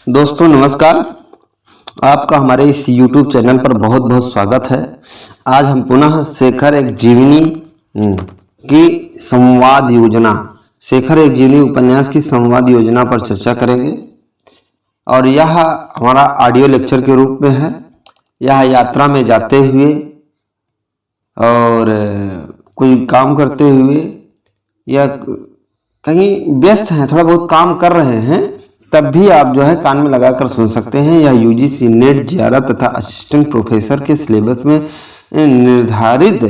दोस्तों नमस्कार। आपका हमारे इस YouTube चैनल पर बहुत बहुत स्वागत है। आज हम पुनः शेखर एक जीवनी की संवाद योजना शेखर एक जीवनी उपन्यास की संवाद योजना पर चर्चा करेंगे और यह हमारा ऑडियो लेक्चर के रूप में है। यह यात्रा में जाते हुए और कोई काम करते हुए या कहीं व्यस्त हैं, थोड़ा बहुत काम कर रहे हैं, तब भी आप जो है कान में लगाकर सुन सकते हैं। यह यूजीसी नेट जियारा तथा असिस्टेंट प्रोफेसर के सिलेबस में निर्धारित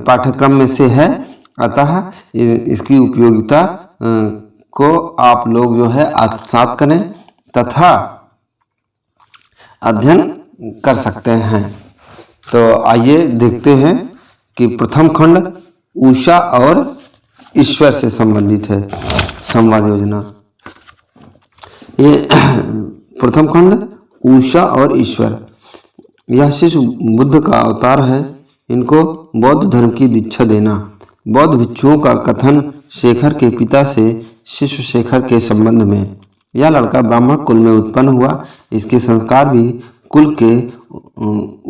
पाठ्यक्रम में से है। अतः इसकी उपयोगिता को आप लोग जो है आत्मसात करें तथा अध्ययन कर सकते हैं। तो आइए देखते हैं कि प्रथम खंड उषा और ईश्वर से संबंधित है संवाद योजना। ये प्रथम खंड उषा और ईश्वर, यह शिशु बुद्ध का अवतार है। इनको बौद्ध धर्म की दीक्षा देना। बौद्ध भिक्षुओं का कथन शेखर के पिता से शिशु शेखर के संबंध में। यह लड़का ब्राह्मण कुल में उत्पन्न हुआ। इसके संस्कार भी कुल के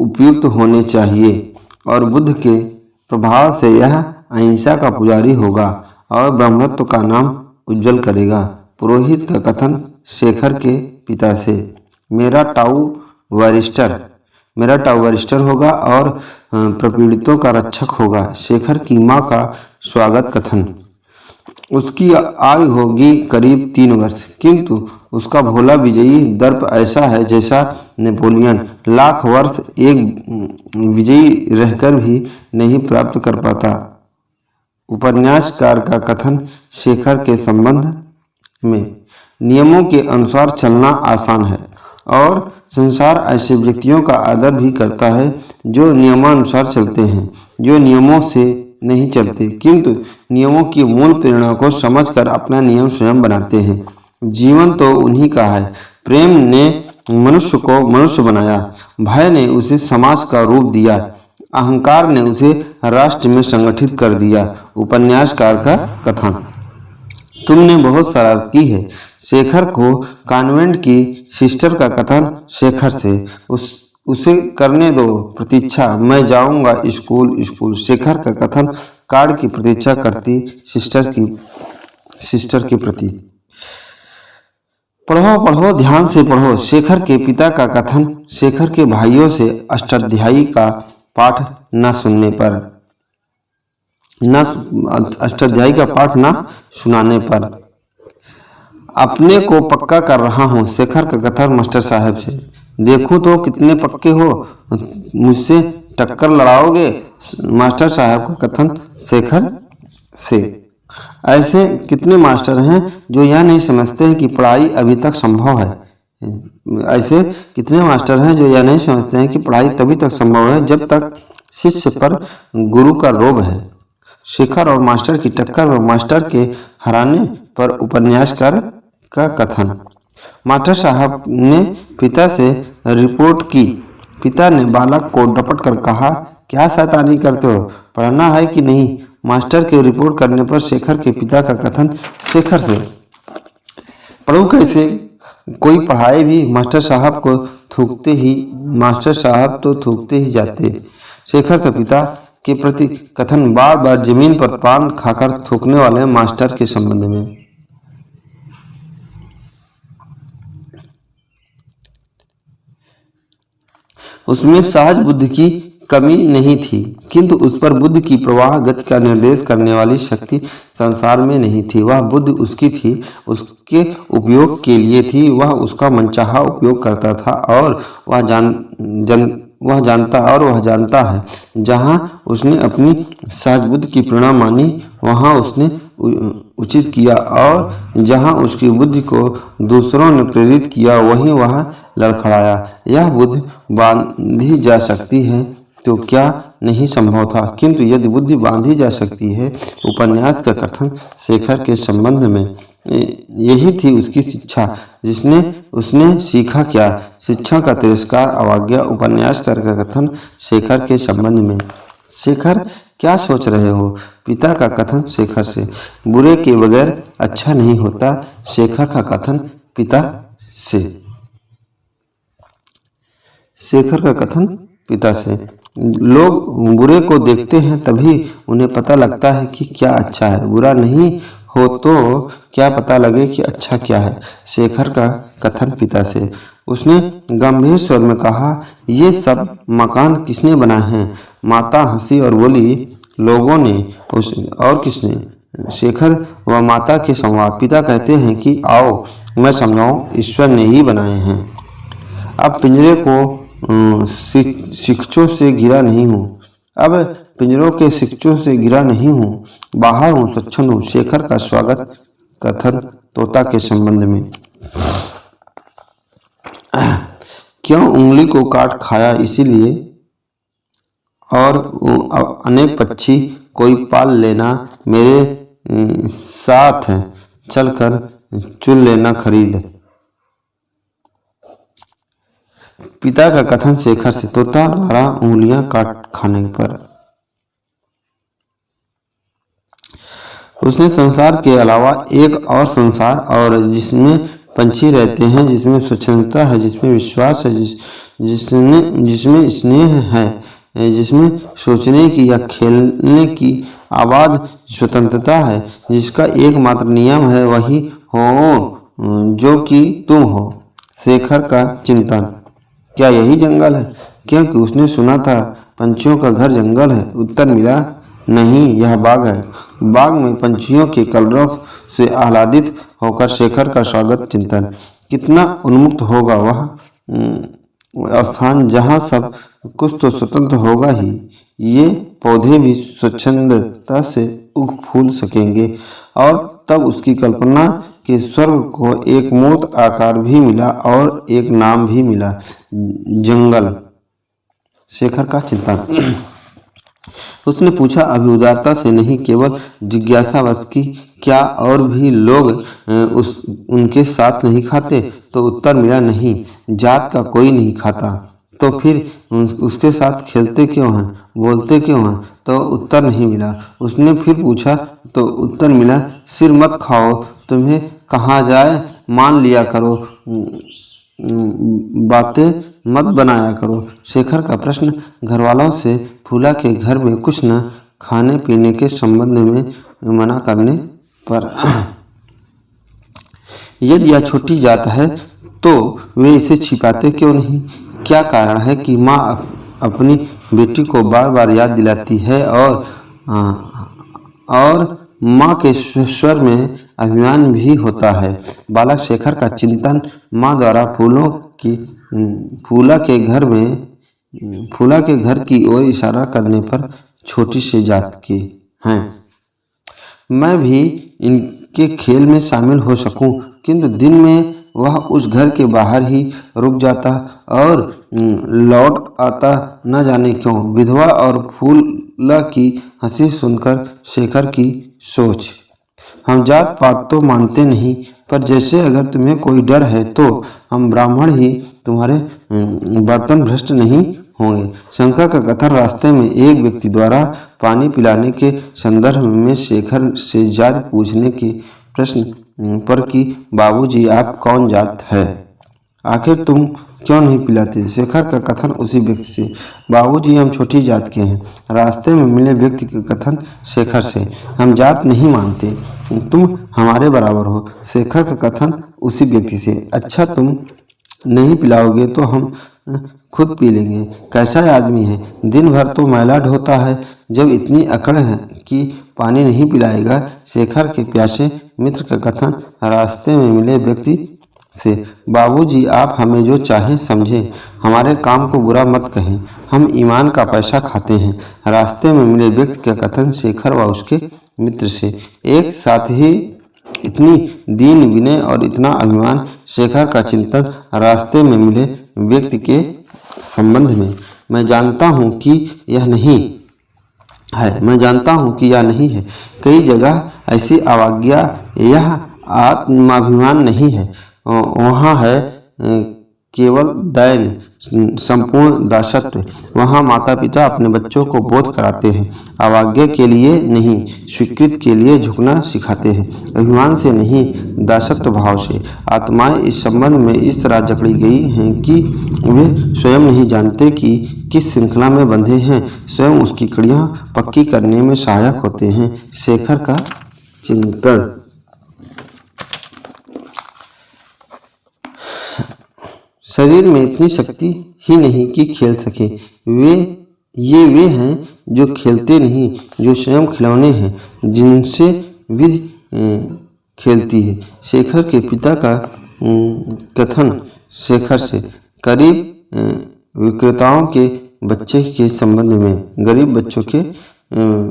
उपयुक्त होने चाहिए और बुद्ध के प्रभाव से यह अहिंसा का पुजारी होगा और ब्रह्मत्व का नाम उज्जवल करेगा। पुरोहित का कथन शेखर के पिता से, मेरा टाऊ वरिष्ठर होगा और प्रपीड़ितों का रक्षक होगा। शेखर की माँ का स्वागत कथन, उसकी आयु होगी करीब 3 वर्ष, किंतु उसका भोला विजयी दर्प ऐसा है जैसा नेपोलियन लाख वर्ष एक विजयी रहकर भी नहीं प्राप्त कर पाता। उपन्यासकार का कथन शेखर के संबंध में, नियमों के अनुसार चलना आसान है और संसार ऐसे व्यक्तियों का आदर भी करता है जो नियमानुसार चलते हैं, जो नियमों से नहीं चलते किंतु नियमों की मूल प्रेरणा को समझकर अपना नियम स्वयं बनाते हैं। जीवन तो उन्हीं का है। प्रेम ने मनुष्य को मनुष्य बनाया, भय ने उसे समाज का रूप दिया, अहंकार ने उसे राष्ट्र में संगठित कर दिया। उपन्यासकार का कथन, तुमने बहुत शरारत की है। शेखर को कॉन्वेंट की सिस्टर का कथन शेखर से, उसे करने दो प्रतीक्षा, मैं जाऊंगा स्कूल। शेखर का कथन कार्ड की प्रतीक्षा करती सिस्टर के प्रति। पढ़ो ध्यान से पढ़ो। शेखर के पिता का कथन शेखर के भाइयों से अष्टाध्यायी का पाठ न सुनाने पर। अपने को पक्का कर रहा हूँ। शेखर का कथन मास्टर साहब से, देखूं तो कितने पक्के हो, मुझसे टक्कर लड़ाओगे। मास्टर साहब का कथन शेखर से, ऐसे कितने मास्टर हैं जो यह नहीं समझते हैं कि पढ़ाई अभी तक संभव है। ऐसे कितने मास्टर हैं जो यह नहीं समझते हैं कि पढ़ाई तभी तक संभव है जब तक शिष्य पर गुरु का रोब है। शेखर और मास्टर की टक्कर और मास्टर के हराने पर उपन्यासकार का कथन, मास्टर साहब ने पिता से रिपोर्ट की। पिता ने बालक को डपट कर कहा, क्या शैतानी करते हो, पढ़ना है कि नहीं। मास्टर के रिपोर्ट करने पर शेखर के पिता का कथन शेखर से, पढ़ूं कैसे, कोई पढ़ाए भी, मास्टर साहब तो थूकते ही जाते। शेखर के पिता के प्रति कथन, बार बार जमीन पर पान खाकर थूकने वाले मास्टर के संबंध में। उसमें सहज बुद्धि की कमी नहीं थी, किंतु उस पर बुद्धि की प्रवाह गति का निर्देश करने वाली शक्ति संसार में नहीं थी। वह बुद्धि उसकी थी, उसके उपयोग के लिए थी। वह उसका मनचाहा उपयोग करता था और वह जानता है। जहाँ उसने अपनी सहज बुद्धि की प्रेरणा मानी वहाँ उसने उचित किया और जहाँ उसकी बुद्धि को दूसरों ने प्रेरित किया वहीं वह लड़खड़ाया। यह बुद्धि बांधी जा सकती है तो क्या नहीं संभव था, किंतु यदि बुद्धि बांधी जा सकती है। उपन्यास का कथन शेखर के संबंध में, यही थी उसकी शिक्षा जिसने उसने सीखा क्या, शिक्षा का तिरस्कार, अवज्ञा। उपन्यासकार का कथन शेखर के संबंध में, शेखर क्या सोच रहे हो। पिता का कथन शेखर से, बुरे के बगैर अच्छा नहीं होता। शेखर का कथन पिता से। शेखर का कथन पिता से। लोग बुरे को देखते हैं तभी उन्हें पता लगता है कि क्या अच्छा है। बुरा नहीं हो तो क्या पता लगे कि अच्छा क्या है। शेखर का कथन पिता से। उसने गंभीर स्वर में कहा, ये सब मकान किसने बनाए हैं? माता हंसी और बोली, लोगों ने। और किसने? शेखर व माता के संवाद। पिता कहते हैं कि आओ मैं समझाऊं, ईश्वर ने ही बनाए हैं। अब पिंजरे को शिक्षों से घिरा नहीं हूँ। अब पिंजरों के शिक्षों से घिरा नहीं हूँ, बाहर हूँ, स्वच्छंद हूँ। शेखर का स्वागत कथन तोता के संबंध में। क्यों उंगली को काट खाया इसीलिए, और अनेक पक्षी कोई पाल लेना, मेरे साथ चलकर चुन लेना खरीद। पिता का कथन शेखर से। तोता द्वारा उंगलियां काट खाने पर। उसने संसार के अलावा एक और संसार और जिसमें पंछी रहते हैं, जिसमें स्वच्छंदता है, जिसमें विश्वास है, जिसमें स्नेह है, जिसमें सोचने की या खेलने की आबाद स्वतंत्रता है, जिसका एकमात्र नियम है वही हो जो कि तुम हो। शेखर का चिंतन। क्या यही जंगल है? क्योंकि उसने सुना था पंछियों का घर जंगल है। उत्तर मिला, नहीं, यह बाग है। बाग में पंछियों के कलरव से आह्लादित होकर शेखर का स्वागत चिंतन। कितना उन्मुक्त होगा वह स्थान जहाँ सब कुछ तो स्वतंत्र होगा ही। ये पौधे भी स्वच्छंदता से उग फूल सकेंगे। और तब उसकी कल्पना के स्वर्ग को एक मूर्त आकार भी मिला और एक नाम भी मिला, जंगल। शेखर का चिंतन। उसने पूछा, अभी उदारता से नहीं, केवल जिज्ञासावश की, क्या और भी लोग उनके साथ नहीं खाते? तो उत्तर मिला, नहीं, जात का कोई नहीं खाता। तो फिर उसके साथ खेलते क्यों हैं, बोलते क्यों हैं? तो उत्तर नहीं मिला। उसने फिर पूछा तो उत्तर मिला, सिर मत खाओ, तुम्हें कहाँ जाए, मान लिया करो, बातें मत बनाया करो। शेखर का प्रश्न। घरवालों से फूला के घर में कुछ न खाने पीने के संबंध में मना करने पर। यदि यह छोटी जात है तो वे इसे छिपाते क्यों नहीं? क्या कारण है कि माँ अपनी बेटी को बार बार याद दिलाती है और माँ के स्वर में अभिमान भी होता है? बालक शेखर का चिंतन। माँ द्वारा फूला के घर की ओर इशारा करने पर छोटी सी जात के हैं। मैं भी इनके खेल में शामिल हो सकूं, किंतु दिन में वह उस घर के बाहर ही रुक जाता और लौट आता न जाने क्यों। विधवा और फूला की हंसी सुनकर शेखर की सोच। हम जात पात तो मानते नहीं, पर जैसे अगर तुम्हें कोई डर है तो हम ब्राह्मण ही तुम्हारे बर्तन भ्रष्ट नहीं होंगे। शंकर का कथन। रास्ते में एक व्यक्ति द्वारा पानी पिलाने के संदर्भ में शेखर से जात पूछने के प्रश्न पर कि बाबूजी आप कौन जात है, आखिर तुम क्यों नहीं पिलाते? शेखर का कथन उसी व्यक्ति से। बाबूजी हम छोटी जात के हैं। रास्ते में मिले व्यक्ति का कथन शेखर से। हम जात नहीं मानते, तुम हमारे बराबर हो। शेखर का कथन उसी व्यक्ति से। अच्छा, तुम नहीं पिलाओगे तो हम खुद पी लेंगे। कैसा आदमी है, दिन भर तो मैला ढोता है, जब इतनी अकड़ है कि पानी नहीं पिलाएगा। शेखर के प्यासे मित्र का कथन रास्ते में मिले व्यक्ति से। बाबूजी आप हमें जो चाहे समझें, हमारे काम को बुरा मत कहें, हम ईमान का पैसा खाते हैं। रास्ते में मिले व्यक्ति का कथन शेखर व उसके मित्र से। एक साथ ही इतनी दीन विनय और इतना अभिमान। शेखर का चिंतन। रास्ते में मिले व्यक्ति के संबंध में। मैं जानता हूँ कि यह नहीं है। कई जगह ऐसी अवज्ञा, यह आत्माभिमान नहीं है। वहाँ है केवल दैन संपूर्ण दासत्व। वहाँ माता पिता अपने बच्चों को बोध कराते हैं, अवज्ञा के लिए नहीं, स्वीकृति के लिए झुकना सिखाते हैं, अभिमान से नहीं, दासत्व भाव से। आत्माएं इस संबंध में इस तरह जकड़ी गई हैं कि वे स्वयं नहीं जानते कि किस श्रृंखला में बंधे हैं, स्वयं उसकी कड़ियाँ पक्की करने में सहायक होते हैं। शेखर का चिंतन। शरीर में इतनी शक्ति ही नहीं कि खेल सके। वे हैं जो खेलते नहीं, जो स्वयं खिलौने हैं जिनसे भी खेलती है। शेखर के पिता का कथन शेखर से करीब विक्रेताओं के बच्चे के संबंध में, गरीब बच्चों के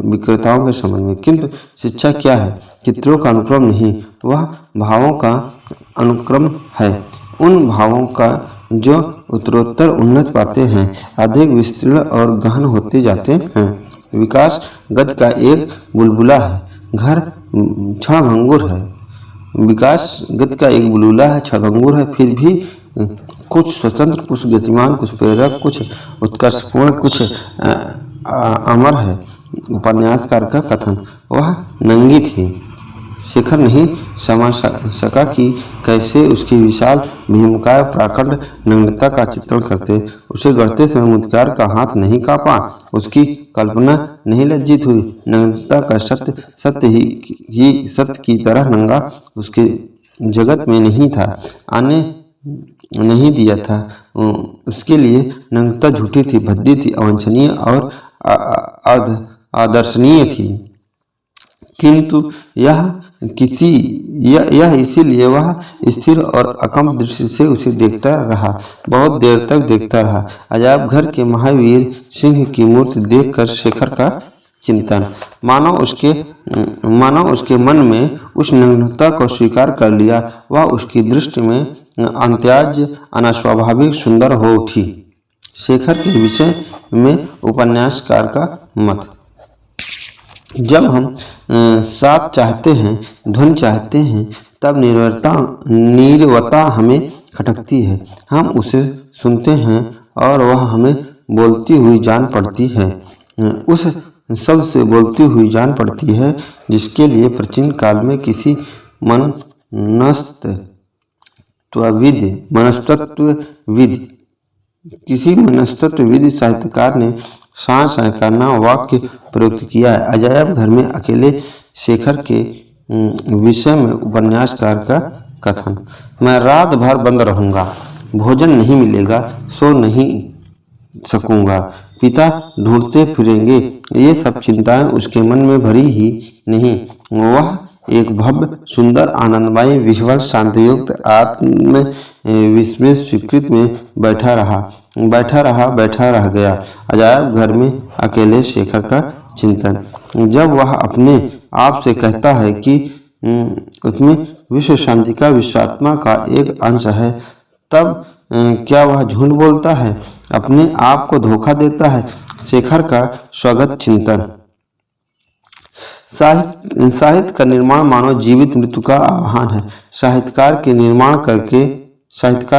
विक्रेताओं के संबंध में। किंतु शिक्षा क्या है? चित्रों का अनुक्रम नहीं, वह भावों का अनुक्रम है। उन भावों का जो उत्तरोत्तर उन्नत पाते हैं, अधिक विस्तृत और गहन होते जाते हैं। विकास गति का एक बुलबुला है, घर क्षणभंगुर है। विकास गति का एक बुलबुला है, क्षणभंगुर है, फिर भी कुछ स्वतंत्र, कुछ गतिमान, कुछ प्रेरक, कुछ उत्कर्षपूर्ण, कुछ अमर है। उपन्यासकार का कथन। वह नंगी थी। शेखर नहीं समझ सका कि कैसे उसकी विशाल भीमकाय प्राकंड नग्नता का चित्रण करते। उसे गढ़ते समय मुद्गार का हाथ नहीं कांपा, उसकी कल्पना नहीं लज्जित हुई। नग्नता का सत्य की तरह नंगा उसके जगत में नहीं था, आने नहीं दिया था। उसके लिए नग्नता झूठी थी, भद्दी थी, अवांछनीय और आदर्शनीय थी। किंतु यह इसीलिए वह स्थिर और अकम्प दृष्टि से उसे देखता रहा, बहुत देर तक देखता रहा। अजायब घर के महावीर सिंह की मूर्ति देखकर शेखर का चिंतन। मानो उसके मन में उस नग्नता को स्वीकार कर लिया। वह उसकी दृष्टि में अंत्याज अनास्वाभाविक सुंदर हो उठी। शेखर के विषय में उपन्यासकार का मत। जब हम साथ चाहते हैं, ध्वनि चाहते हैं, तब नीरवता हमें खटकती है। हम उसे सुनते हैं और वह हमें बोलती हुई जान पड़ती है, उस शब्द से बोलती हुई जान पड़ती है जिसके लिए प्राचीन काल में किसी मनस्तत्वविद साहित्यकार ने सांस करना वाक्य प्रयुक्त किया है। अजायब घर में अकेले शेखर के विषय में उपन्यासकार का कथन। मैं रात भर बंद रहूंगा, भोजन नहीं मिलेगा, सो नहीं सकूंगा, पिता ढूंढते फिरेंगे। ये सब चिंताएं उसके मन में भरी ही नहीं। वह एक भव्य, सुंदर, आनंदमय, विह्वल, शांतियुक्त, आत्म विस्मृत स्वीकृत में बैठा रह गया। अजायब घर में अकेले शेखर का चिंतन। जब वह अपने आप से कहता है कि उसमें विश्व शांति का विश्वात्मा का एक अंश है, तब क्या वह झूठ बोलता है, अपने आप को धोखा देता है? शेखर का स्वगत चिंतन। साहित्य का निर्माण मानव जीवित मृत्यु का आह्वान है। साहित्यकार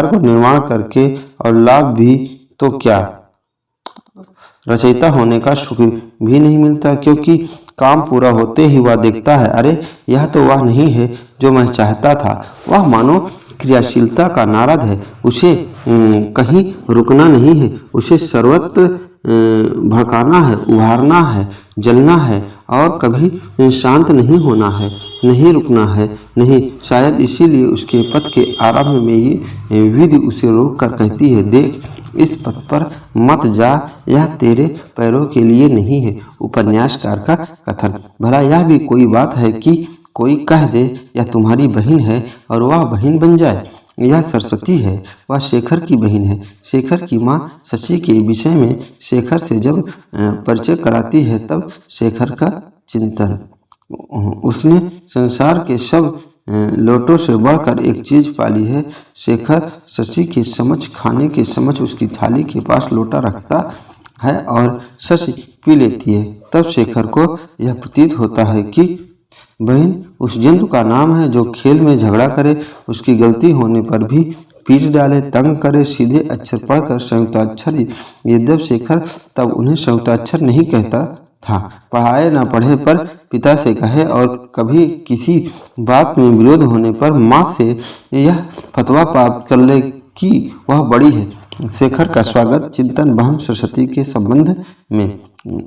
को निर्माण करके और लाभ भी तो क्या, रचयिता होने का सुख भी नहीं मिलता, क्योंकि काम पूरा होते ही वह देखता है, अरे यह तो वह नहीं है जो मैं चाहता था। वह मानो क्रियाशीलता का नारद है, उसे कहीं रुकना नहीं है, उसे सर्वत्र भड़काना है, उभारना है, जलना है और कभी शांत नहीं होना है, नहीं रुकना है। नहीं, शायद इसीलिए उसके पथ के आरंभ में ही विधि उसे रोक कर कहती है, देख इस पथ पर मत जा, यह तेरे पैरों के लिए नहीं है। उपन्यासकार का कथन। भला यह भी कोई बात है कि कोई कह दे यह तुम्हारी बहन है और वह बहन बन जाए? यह सरस्वती है, वह शेखर की बहन है। शेखर की माँ शशि के विषय में शेखर से जब परिचय कराती है, तब शेखर का चिंतन। उसने संसार के सब लोटों से बढ़कर एक चीज पाली है। शेखर शशि के समक्ष खाने के समक्ष उसकी थाली के पास लोटा रखता है और शशि पी लेती है। तब शेखर को यह प्रतीत होता है कि बहन उस जंतु का नाम है जो खेल में झगड़ा करे, उसकी गलती होने पर भी पीट डाले, तंग करे, सीधे अक्षर पढ़कर संयुक्ताक्षर यद्यप शेखर तब उन्हें संयुक्ताक्षर नहीं कहता था। पढ़ाए न पढ़े पर पिता से कहे और कभी किसी बात में विरोध होने पर माँ से यह फतवा प्राप्त कर ले कि वह बड़ी है। शेखर का स्वागत चिंतन बहन सरस्वती के संबंध में।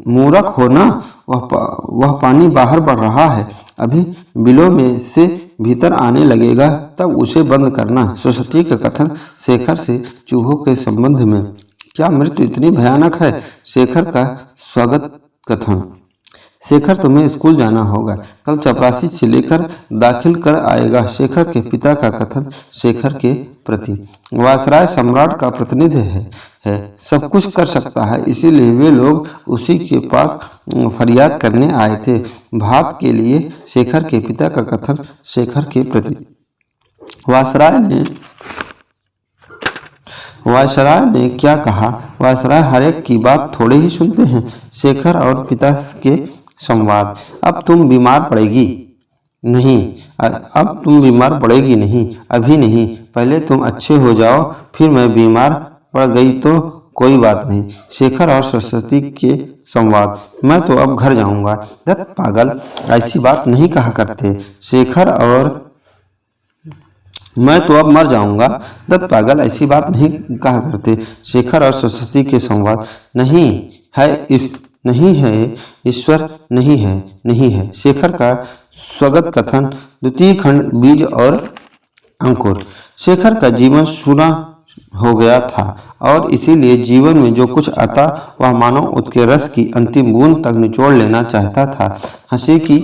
मूर्ख हो ना, वह पानी बाहर बढ़ रहा है, अभी बिलों में से भीतर आने लगेगा, तब उसे बंद करना। सरस्वती का कथन शेखर से चूहों के संबंध में। क्या मृत्यु इतनी भयानक है? शेखर का स्वागत कथन। शेखर, तुम्हें स्कूल जाना होगा, कल चपरासी से लेकर दाखिल कर आएगा। शेखर के पिता का कथन शेखर के प्रति। वायसराय सम्राट का प्रतिनिधि है, सब कुछ कर सकता है, इसीलिए वे लोग उसी के पास फरियाद करने आए थे। भात के लिए शेखर के पिता का कथन शेखर के प्रति। वायसराय ने क्या कहा? वायसराय हर एक की बात थोड़े ही सुनते हैं। शेखर और पिता के संवाद। अब तुम बीमार पड़ेगी नहीं, अभी नहीं, पहले तुम अच्छे हो जाओ, फिर मैं बीमार पड़ गई तो कोई बात नहीं। शेखर और सरस्वती के संवाद। मैं तो अब घर जाऊंगा। दत्त पागल, ऐसी बात नहीं कहा करते। शेखर और मैं तो अब मर जाऊंगा। दत्त पागल, ऐसी बात नहीं कहा करते। शेखर और सरस्वती के संवाद। नहीं है, ईश्वर नहीं है। शेखर का स्वगत कथन द्वितीय खंड बीज और अंकुर। शेखर का जीवन सूना हो गया था और इसीलिए जीवन में जो कुछ आता वह मानो उसके रस की अंतिम बूंद तक निचोड़ लेना चाहता था। हंसी की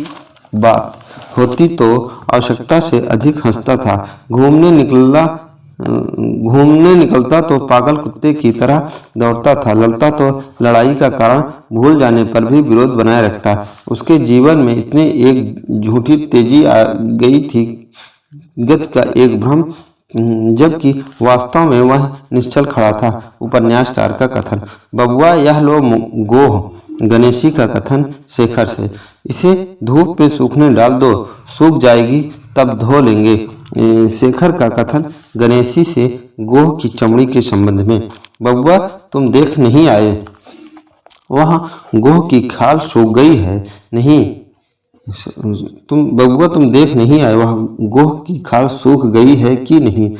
बात होती तो आवश्यकता से अधिक हंसता था। घूमने निकलता तो पागल कुत्ते की तरह दौड़ता था। लड़ता तो लड़ाई का कारण भूल जाने पर भी विरोध बनाए रखता। उसके जीवन में इतने एक झूठी तेजी आ गई थी, गति का एक भ्रम, जबकि वास्तव में वह निश्चल खड़ा था। उपन्यासकार का कथन। बबुआ, यह लो गोह। गणेशी का कथन शेखर से। इसे धूप पे सूखने डाल दो, सूख जाएगी तब धो लेंगे। शेखर का कथन गणेशी से गोह की चमड़ी के संबंध में। बबुआ, तुम देख नहीं आए वहाँ गोह की खाल सूख गई है नहीं? तुम देख नहीं आए वहाँ गोह की खाल सूख गई है कि नहीं?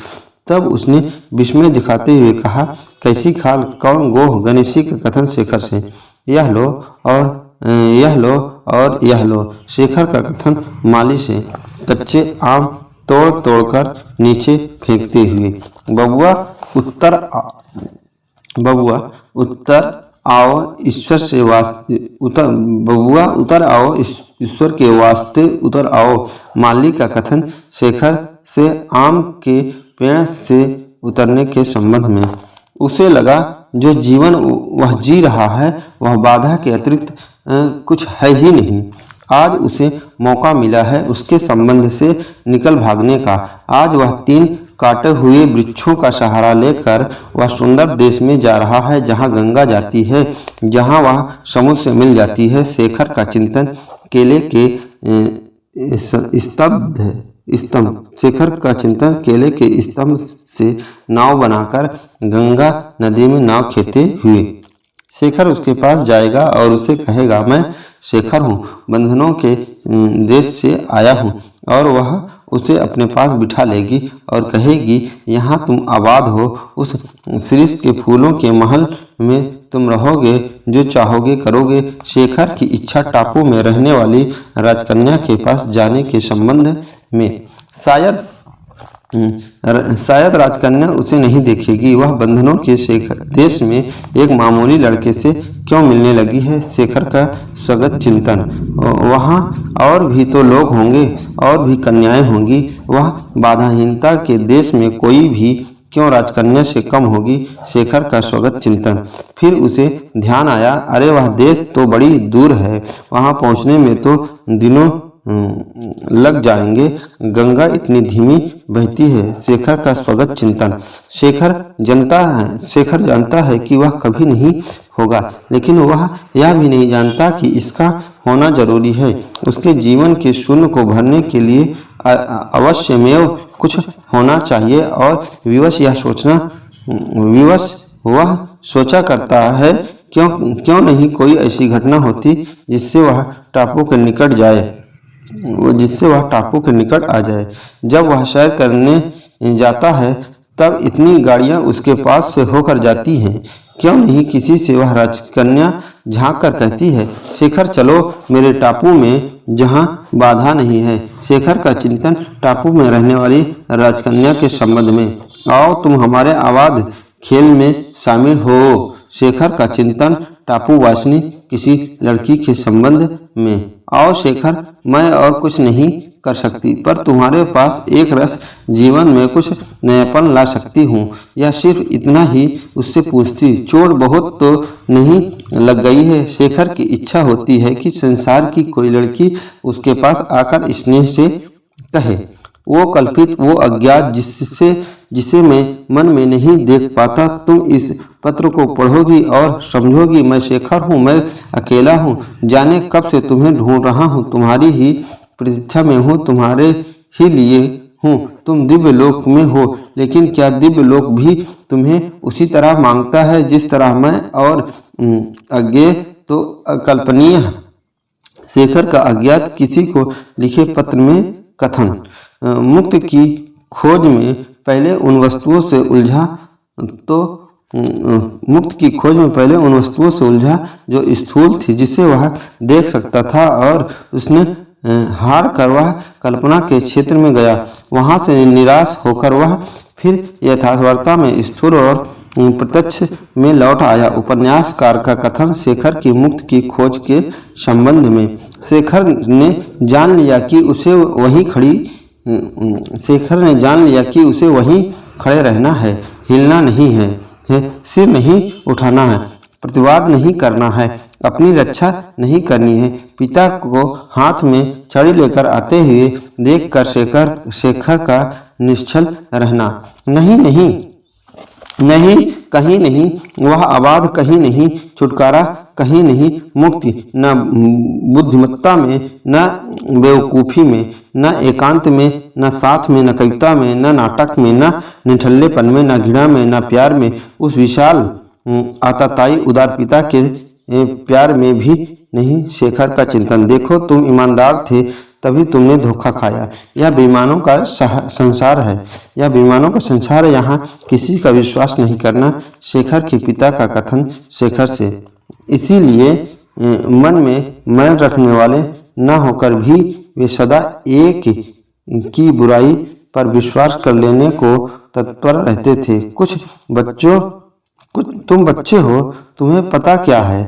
तब उसने विस्मय दिखाते हुए कहा, कैसी खाल? कौन गोह? गणेशी का कथन शेखर से। यह लो और यह लो। शेखर का कथन माली से। कच्चे आम तोड़कर नीचे फेंकते हुए। बबुआ उत्तर आओ, ईश्वर के वास्ते उतर आओ। माली का कथन शेखर से आम के पेड़ से उतरने के संबंध में। उसे लगा जो जीवन वह जी रहा है वह बाधा के अतिरिक्त कुछ है ही नहीं। आज उसे मौका मिला है उसके संबंध से निकल भागने का। आज वह 3 काटे हुए वृक्षों का सहारा लेकर वह सुंदर देश में जा रहा है जहाँ गंगा जाती है, जहाँ वह समुद्र से मिल जाती है। शेखर का चिंतन केले के स्तंभ से नाव बनाकर गंगा नदी में नाव खेते हुए। शेखर उसके पास जाएगा और उसे कहेगा, मैं शेखर हूँ, बंधनों के देश से आया हूँ। और वह उसे अपने पास बिठा लेगी और कहेगी, यहाँ तुम आबाद हो, उस शीर्ष के फूलों के महल में तुम रहोगे, जो चाहोगे करोगे। शेखर की इच्छा टापू में रहने वाली राजकन्या के पास जाने के संबंध में। शायद राजकन्या उसे नहीं देखेगी। वह बंधनों के देश में एक मामूली लड़के से क्यों मिलने लगी है? शेखर का स्वगत चिंतन। वहाँ और भी तो लोग होंगे, और भी कन्याएं होंगी। वह बाधाहीनता के देश में कोई भी क्यों राजकन्या से कम होगी? शेखर का स्वगत चिंतन। फिर उसे ध्यान आया, अरे वह देश तो बड़ी दूर है, वहाँ पहुँचने में तो दिनों लग जाएंगे। गंगा इतनी धीमी बहती है। शेखर का स्वगत चिंतन। शेखर जानता है कि वह कभी नहीं होगा, लेकिन वह यह भी नहीं जानता कि इसका होना जरूरी है। उसके जीवन के शून्य को भरने के लिए अवश्यमेव कुछ होना चाहिए और विवश वह सोचा करता है क्यों नहीं कोई ऐसी घटना होती जिससे वह टापू के निकट आ जाए। जब वह सैर करने जाता है तब इतनी गाड़ियां उसके पास से होकर जाती हैं, क्यों नहीं किसी से वह राजकन्या झांक कर कहती है, शेखर चलो मेरे टापू में जहां बाधा नहीं है। शेखर का चिंतन टापू में रहने वाली राजकन्या के संबंध में। आओ तुम हमारे आबाद खेल में शामिल हो। शेखर का चिंतन टापू वासिनी किसी लड़की के संबंध में। आओ शेखर, मैं और कुछ नहीं कर सकती, पर तुम्हारे पास एक रस जीवन में कुछ नयापन ला सकती हूँ। यह सिर्फ इतना ही उससे पूछती। चोट बहुत तो नहीं लग गई है? शेखर की इच्छा होती है कि संसार की कोई लड़की उसके पास आकर स्नेह से कहे, वो कल्पित, वो अज्ञात जिसे मैं मन में नहीं देख पाता। तुम इस पत्र को पढ़ोगी और समझोगी मैं शेखर हूँ, मैं अकेला हूँ, जाने कब से तुम्हें ढूंढ रहा हूँ, तुम्हारी ही प्रतीक्षा में हूँ, तुम्हारे ही लिए हूँ। तुम दिव्य लोक में हो, लेकिन क्या दिव्य लोक भी तुम्हें उसी तरह मांगता है जिस तरह मैं? और अज्ञेय तो अकल्पनीय। शेखर का अज्ञात किसी को लिखे पत्र में कथन। मुक्त की खोज में पहले उन वस्तुओं से उलझा जो स्थूल थी, जिसे वह देख सकता था, और उसने हार कर वह कल्पना के क्षेत्र में गया। वहां से निराश होकर वह फिर यथार्थता में स्थूल और प्रत्यक्ष में लौट आया। उपन्यासकार का कथन शेखर की मुक्त की खोज के संबंध में। शेखर ने जान लिया कि उसे वहीं खड़े रहना है, हिलना नहीं है, सिर नहीं उठाना है, प्रतिवाद नहीं करना है, अपनी रक्षा नहीं करनी है। पिता को हाथ में छड़ी लेकर आते हुए देखकर शेखर का निश्चल रहना। नहीं, कहीं नहीं, वह आबाद कहीं नहीं, छुटकारा कहीं नहीं, मुक्ति न बुद्धिमत्ता में, न बेवकूफ़ी में, न एकांत में, न साथ में, न कविता में, न नाटक में, न निठल्लेपन में, न घृणा में, न प्यार में, उस विशाल आताताई उदार पिता के प्यार में भी नहीं। शेखर का चिंतन। देखो, तुम ईमानदार थे तभी तुमने धोखा खाया। यह बेईमानों का संसार है, यहाँ किसी का विश्वास नहीं करना। शेखर के पिता का कथन शेखर से। इसीलिए मन में मैल रखने वाले न होकर भी वे सदा एक की बुराई पर विश्वास कर लेने को तत्पर रहते थे। तुम बच्चे हो, तुम्हें पता क्या है?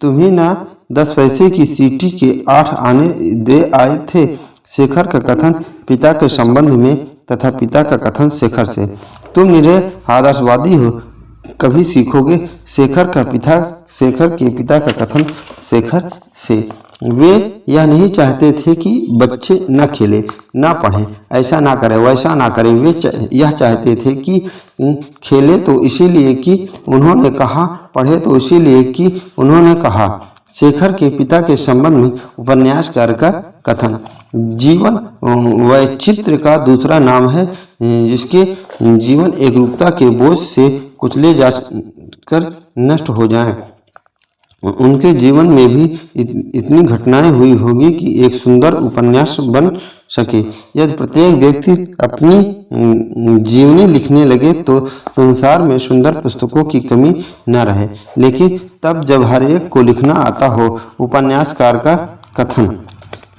तुम्ही ना 10 पैसे की सीटी के 8 आने दे आए थे। शेखर का कथन पिता के संबंध में तथा पिता का कथन शेखर से। तुम निरे आदर्शवादी हो, कभी सीखोगे। शेखर के पिता का कथन शेखर से। वे यह नहीं चाहते थे कि बच्चे न खेले, न पढ़ें, ऐसा ना करें, वैसा ना करें। वे यह चाहते थे कि खेले तो इसीलिए कि उन्होंने कहा, पढ़े तो इसीलिए कि उन्होंने कहा। शेखर के पिता के संबंध में उपन्यासकार का कथन। जीवन वैचित्र्य का दूसरा नाम है, जिसके जीवन एकरूपता के बोझ से कुचले जाकर नष्ट हो जाएं। उनके जीवन में भी इतनी घटनाएं हुई होगी कि एक सुंदर उपन्यास बन सके। यदि प्रत्येक व्यक्ति अपनी जीवनी लिखने लगे तो संसार में सुंदर पुस्तकों की कमी न रहे। लेकिन तब जब हर एक को लिखना आता हो। उपन्यासकार का कथन।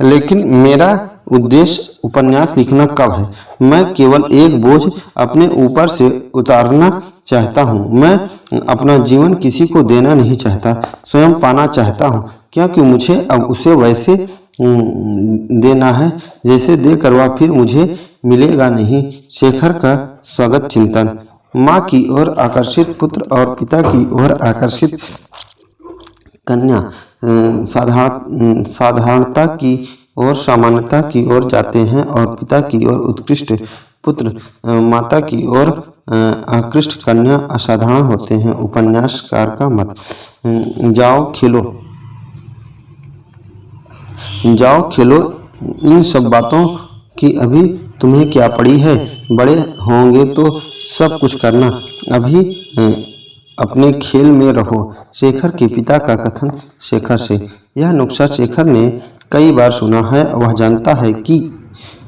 लेकिन मेरा उद्देश्य उपन्यास लिखना कब है? मैं केवल एक बोझ अपने ऊपर से उतारना चाहता हूँ। मैं अपना जीवन किसी को देना नहीं चाहता, स्वयं पाना चाहता हूँ, क्योंकि मुझे अब उसे वैसे देना है जैसे देकर वह फिर मुझे मिलेगा नहीं। शेखर का स्वागत चिंतन। माँ की ओर आकर्षित पुत्र और पिता की ओर आकर्षित कन्या साधारणता की ओर सामान्यता की ओर जाते हैं, और पिता की ओर उत्कृष्ट पुत्र, माता की ओर आकृष्ट कन्या असाधारण होते हैं। उपन्यासकार का मत। जाओ खेलो, इन सब बातों की अभी तुम्हें क्या पड़ी है? बड़े होंगे तो सब कुछ करना, अभी अपने खेल में रहो। शेखर के पिता का कथन शेखर से। यह नुक्शा शेखर ने कई बार सुना है। वह जानता है कि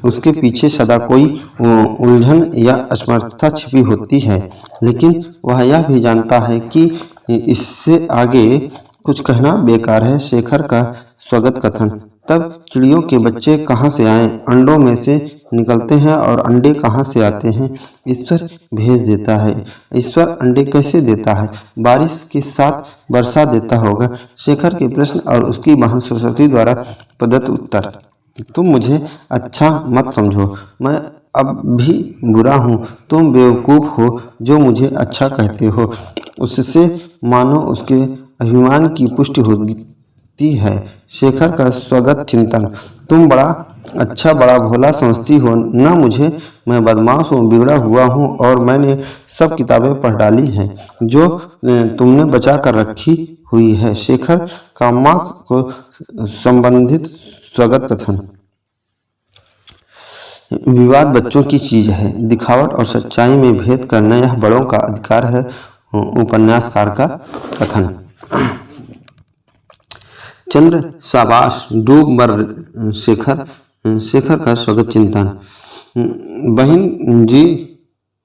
उसके पीछे सदा कोई उलझन या असमर्थता छिपी होती है, लेकिन वह यह भी जानता है कि इससे आगे कुछ कहना बेकार है। शेखर का स्वागत कथन। तब चिड़ियों के बच्चे कहाँ से आए? अंडों में से निकलते हैं। और अंडे कहाँ से आते हैं? ईश्वर भेज देता है। ईश्वर अंडे कैसे देता है? बारिश के साथ वर्षा देता होगा। शेखर के प्रश्न और उसकी बहन सरस्वती द्वारा प्रदत्त उत्तर। तुम मुझे अच्छा मत समझो, मैं अब भी बुरा हूँ। तुम बेवकूफ़ हो जो मुझे अच्छा कहते हो। उससे मानो उसके अभिमान की पुष्टि होती है। शेखर का स्वागत चिंतन। तुम बड़ा अच्छा, बड़ा भोला समझती हो न मुझे। मैं बदमाश हूँ, बिगड़ा हुआ हूँ और मैंने सब किताबें पढ़ डाली हैं जो तुमने बचा कर रखी हुई है। शेखर का माँ को संबंधित स्वागत कथन। विवाद बच्चों की चीज है। दिखावट और सच्चाई में भेद करना यह बड़ों का अधिकार है। उपन्यासकार का कथन। चंद्र शाबाश, डूब मर शेखर। शेखर का स्वागत चिंतन। बहन जी,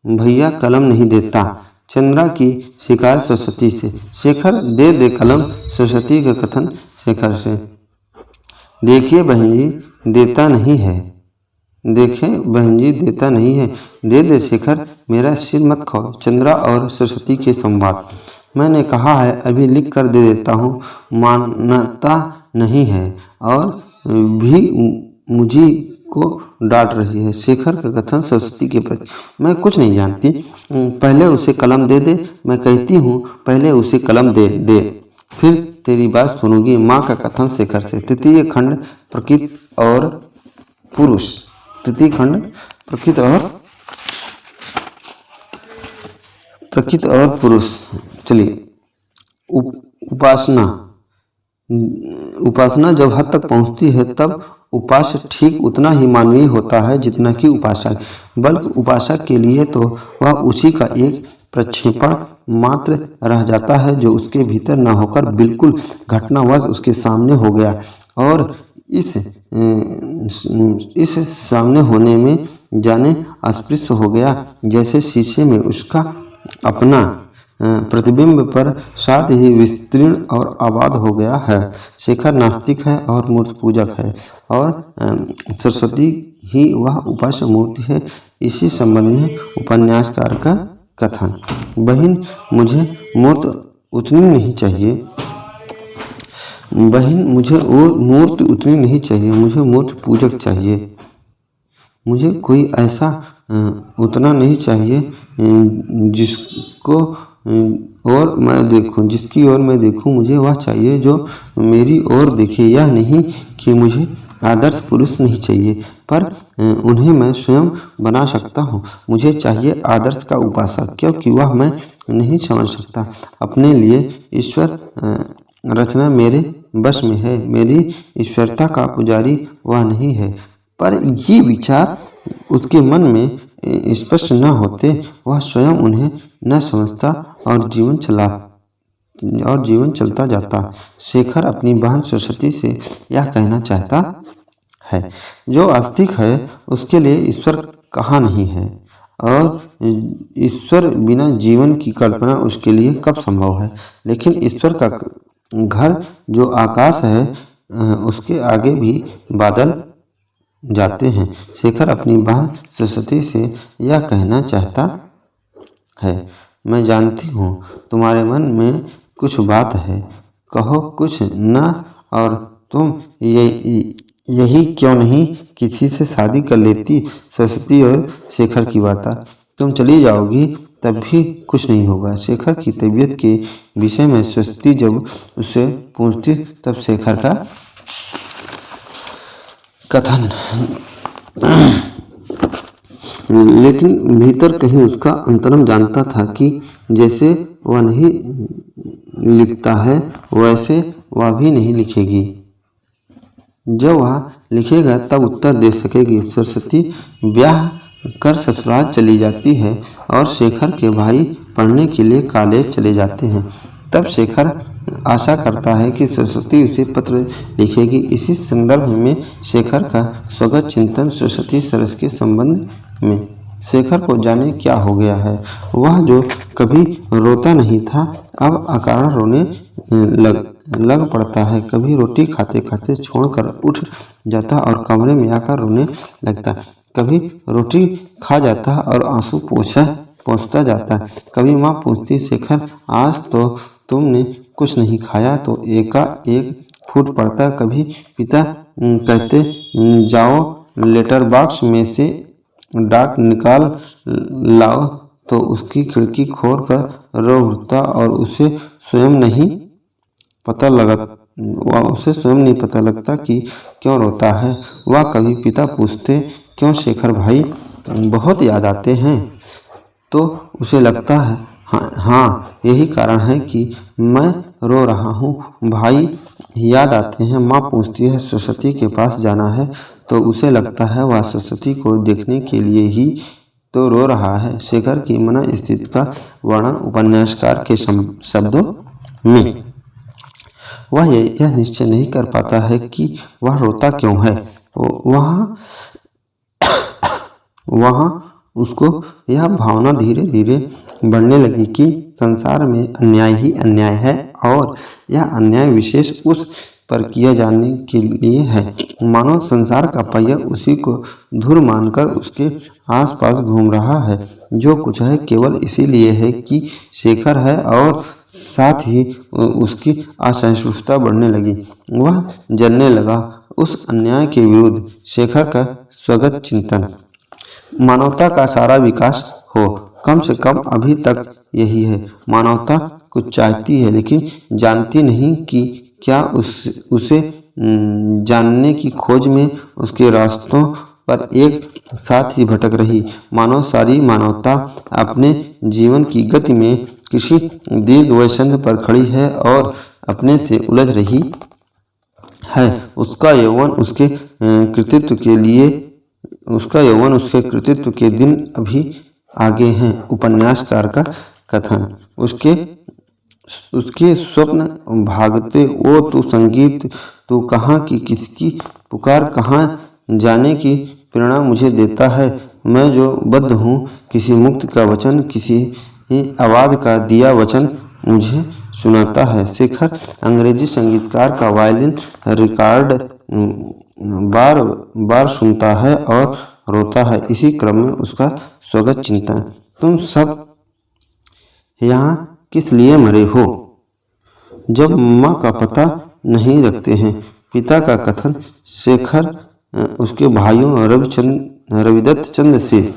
भैया कलम नहीं देता। चंद्रा की शिकायत सरस्वती से। शेखर दे कलम। सरस्वती का कथन शेखर से। देखिए बहन जी, देता नहीं है। देखे बहन जी, देता नहीं है। दे दे शेखर, मेरा सिर मत खाओ। चंद्रा और सरस्वती के संवाद। मैंने कहा है अभी लिख कर दे देता हूँ। मानता नहीं है और भी मुझे को डांट रही है। शेखर का कथन सरस्वती के प्रति। मैं कुछ नहीं जानती, पहले उसे कलम दे दे। मैं कहती हूँ पहले उसे कलम दे दे, फिर तेरी बात सुनूंगी। माँ का कथन शेखर से। तृतीय खंड प्रकृति और पुरुष। तृतीय खंड प्रकृति और पुरुष। चलिए, उपासना। उपासना जब हद तक पहुंचती है तब उपास्य ठीक उतना ही मानवीय होता है जितना कि उपासक। बल्कि उपासक के लिए तो वह उसी का एक प्रक्षेपण मात्र रह जाता है जो उसके भीतर न होकर बिल्कुल घटनावश उसके सामने हो गया और इस सामने होने में जाने अस्पृश्य हो गया, जैसे शीशे में उसका अपना प्रतिबिंब पर साथ ही विस्तीर्ण और आबाद हो गया है। शेखर नास्तिक है और मूर्ति पूजक है और सरस्वती ही वह उपास्य मूर्ति है। इसी संबंध में उपन्यासकार का कथन। बहन, मुझे मूर्ति उतनी नहीं चाहिए। बहन, मुझे मूर्ति उतनी नहीं चाहिए, मुझे मूर्ति पूजक चाहिए। मुझे कोई ऐसा उतना नहीं चाहिए जिसको और मैं देखूं, जिसकी ओर मैं देखूं। मुझे वह चाहिए जो मेरी ओर देखे। यह नहीं कि मुझे आदर्श पुरुष नहीं चाहिए, पर उन्हें मैं स्वयं बना सकता हूँ। मुझे चाहिए आदर्श का उपासक, क्योंकि वह मैं नहीं समझ सकता। अपने लिए ईश्वर रचना मेरे बस में है। मेरी ईश्वरता का पुजारी वह नहीं है। पर ये विचार उसके मन में स्पष्ट न होते वह स्वयं उन्हें न समझता और जीवन चलता जाता। शेखर अपनी बहन सरस्वती से यह कहना चाहता है, जो आस्तिक है उसके लिए ईश्वर कहाँ नहीं है और ईश्वर बिना जीवन की कल्पना उसके लिए कब संभव है। लेकिन ईश्वर का घर जो आकाश है उसके आगे भी बादल जाते हैं। शेखर अपनी बहन सरस्वती से यह कहना चाहता है, मैं जानती हूँ तुम्हारे मन में कुछ बात है, कहो कुछ न। और तुम यही क्यों नहीं किसी से शादी कर लेती। सरस्वती और शेखर की वार्ता। तुम चली जाओगी तब भी कुछ नहीं होगा। शेखर की तबीयत के विषय में सरस्वती जब उससे पूछती तब शेखर का कथन। लेकिन भीतर कहीं उसका अंतरम जानता था कि जैसे वह नहीं लिखता है वैसे वह भी नहीं लिखेगी। जब वह लिखेगा तब उत्तर दे सकेगी। सरस्वती ब्याह कर ससुराल चली जाती है और शेखर के भाई पढ़ने के लिए कॉलेज चले जाते हैं। तब शेखर आशा करता है कि सरस्वती उसे पत्र लिखेगी। इसी संदर्भ में शेखर का स्वगत चिंतन सरस्वती सरस के संबंध में। शेखर को जाने क्या हो गया है। वह जो कभी रोता नहीं था अब अकारण रोने लग पड़ता है। कभी रोटी खाते खाते छोड़कर उठ जाता और कमरे में आकर रोने लगता। कभी रोटी खा जाता और आंसू पोंछता जाता। कभी माँ पूछती, शेखर आज तो तुमने कुछ नहीं खाया, तो एकाएक फूट पड़ता। कभी पिता कहते, जाओ लेटर बॉक्स में से डाक निकाल लाओ, तो उसकी खिड़की खोल कर रो उठता और उसे स्वयं नहीं पता लगता कि क्यों रोता है। वह कभी पिता पूछते, क्यों शेखर भाई बहुत याद आते हैं, तो उसे लगता है हाँ यही कारण है कि मैं रो रहा हूँ। भाई याद आते हैं। माँ पूछती है, सरस्वती के पास जाना है, तो उसे लगता है वह सरस्वती को देखने के लिए ही तो रो रहा है। शेखर की मनस्थिति का वर्णन उपन्यासकार के शब्दों में। वह यह निश्चय नहीं कर पाता है कि वह रोता क्यों है। वहाँ उसको यह भावना धीरे धीरे बढ़ने लगी कि संसार में अन्याय ही अन्याय है और यह अन्याय विशेष उस पर किया जाने के लिए है। मानो संसार का पहिया उसी को धुर मानकर उसके आसपास घूम रहा है। जो कुछ है केवल इसीलिए है कि शेखर है, और साथ ही उसकी असहिष्णुता बढ़ने लगी। वह जलने लगा उस अन्याय के विरुद्ध। शेखर का स्वगत चिंतन। मानवता का सारा विकास हो, कम से कम अभी तक यही है। मानवता कुछ चाहती है लेकिन जानती नहीं कि क्या उसे जानने की खोज में उसके रास्तों पर एक साथ ही भटक रही। मानव सारी मानवता अपने जीवन की गति में किसी दीर्घ वैसंध्य पर खड़ी है और अपने से उलझ रही है। उसका यौवन उसके कृतित्व के दिन अभी आगे हैं। उपन्यासकार का कथन। उसके स्वप्न भागते, ओ तू संगीत तू कहाँ की, किसकी पुकार कहाँ जाने की प्रेरणा मुझे देता है। मैं जो बद्ध हूँ, किसी मुक्त का वचन, किसी आवाज का दिया वचन मुझे सुनाता है। शेखर अंग्रेजी संगीतकार का वायलिन रिकॉर्ड बार बार सुनता है और रोता है। इसी क्रम में उसका स्वगत चिंतन। तुम सब यहाँ किस लिए मरे हो, जब माँ का पता नहीं रखते हैं। पिता का कथन। शेखर उसके भाइयों रविदत्त चंद्र से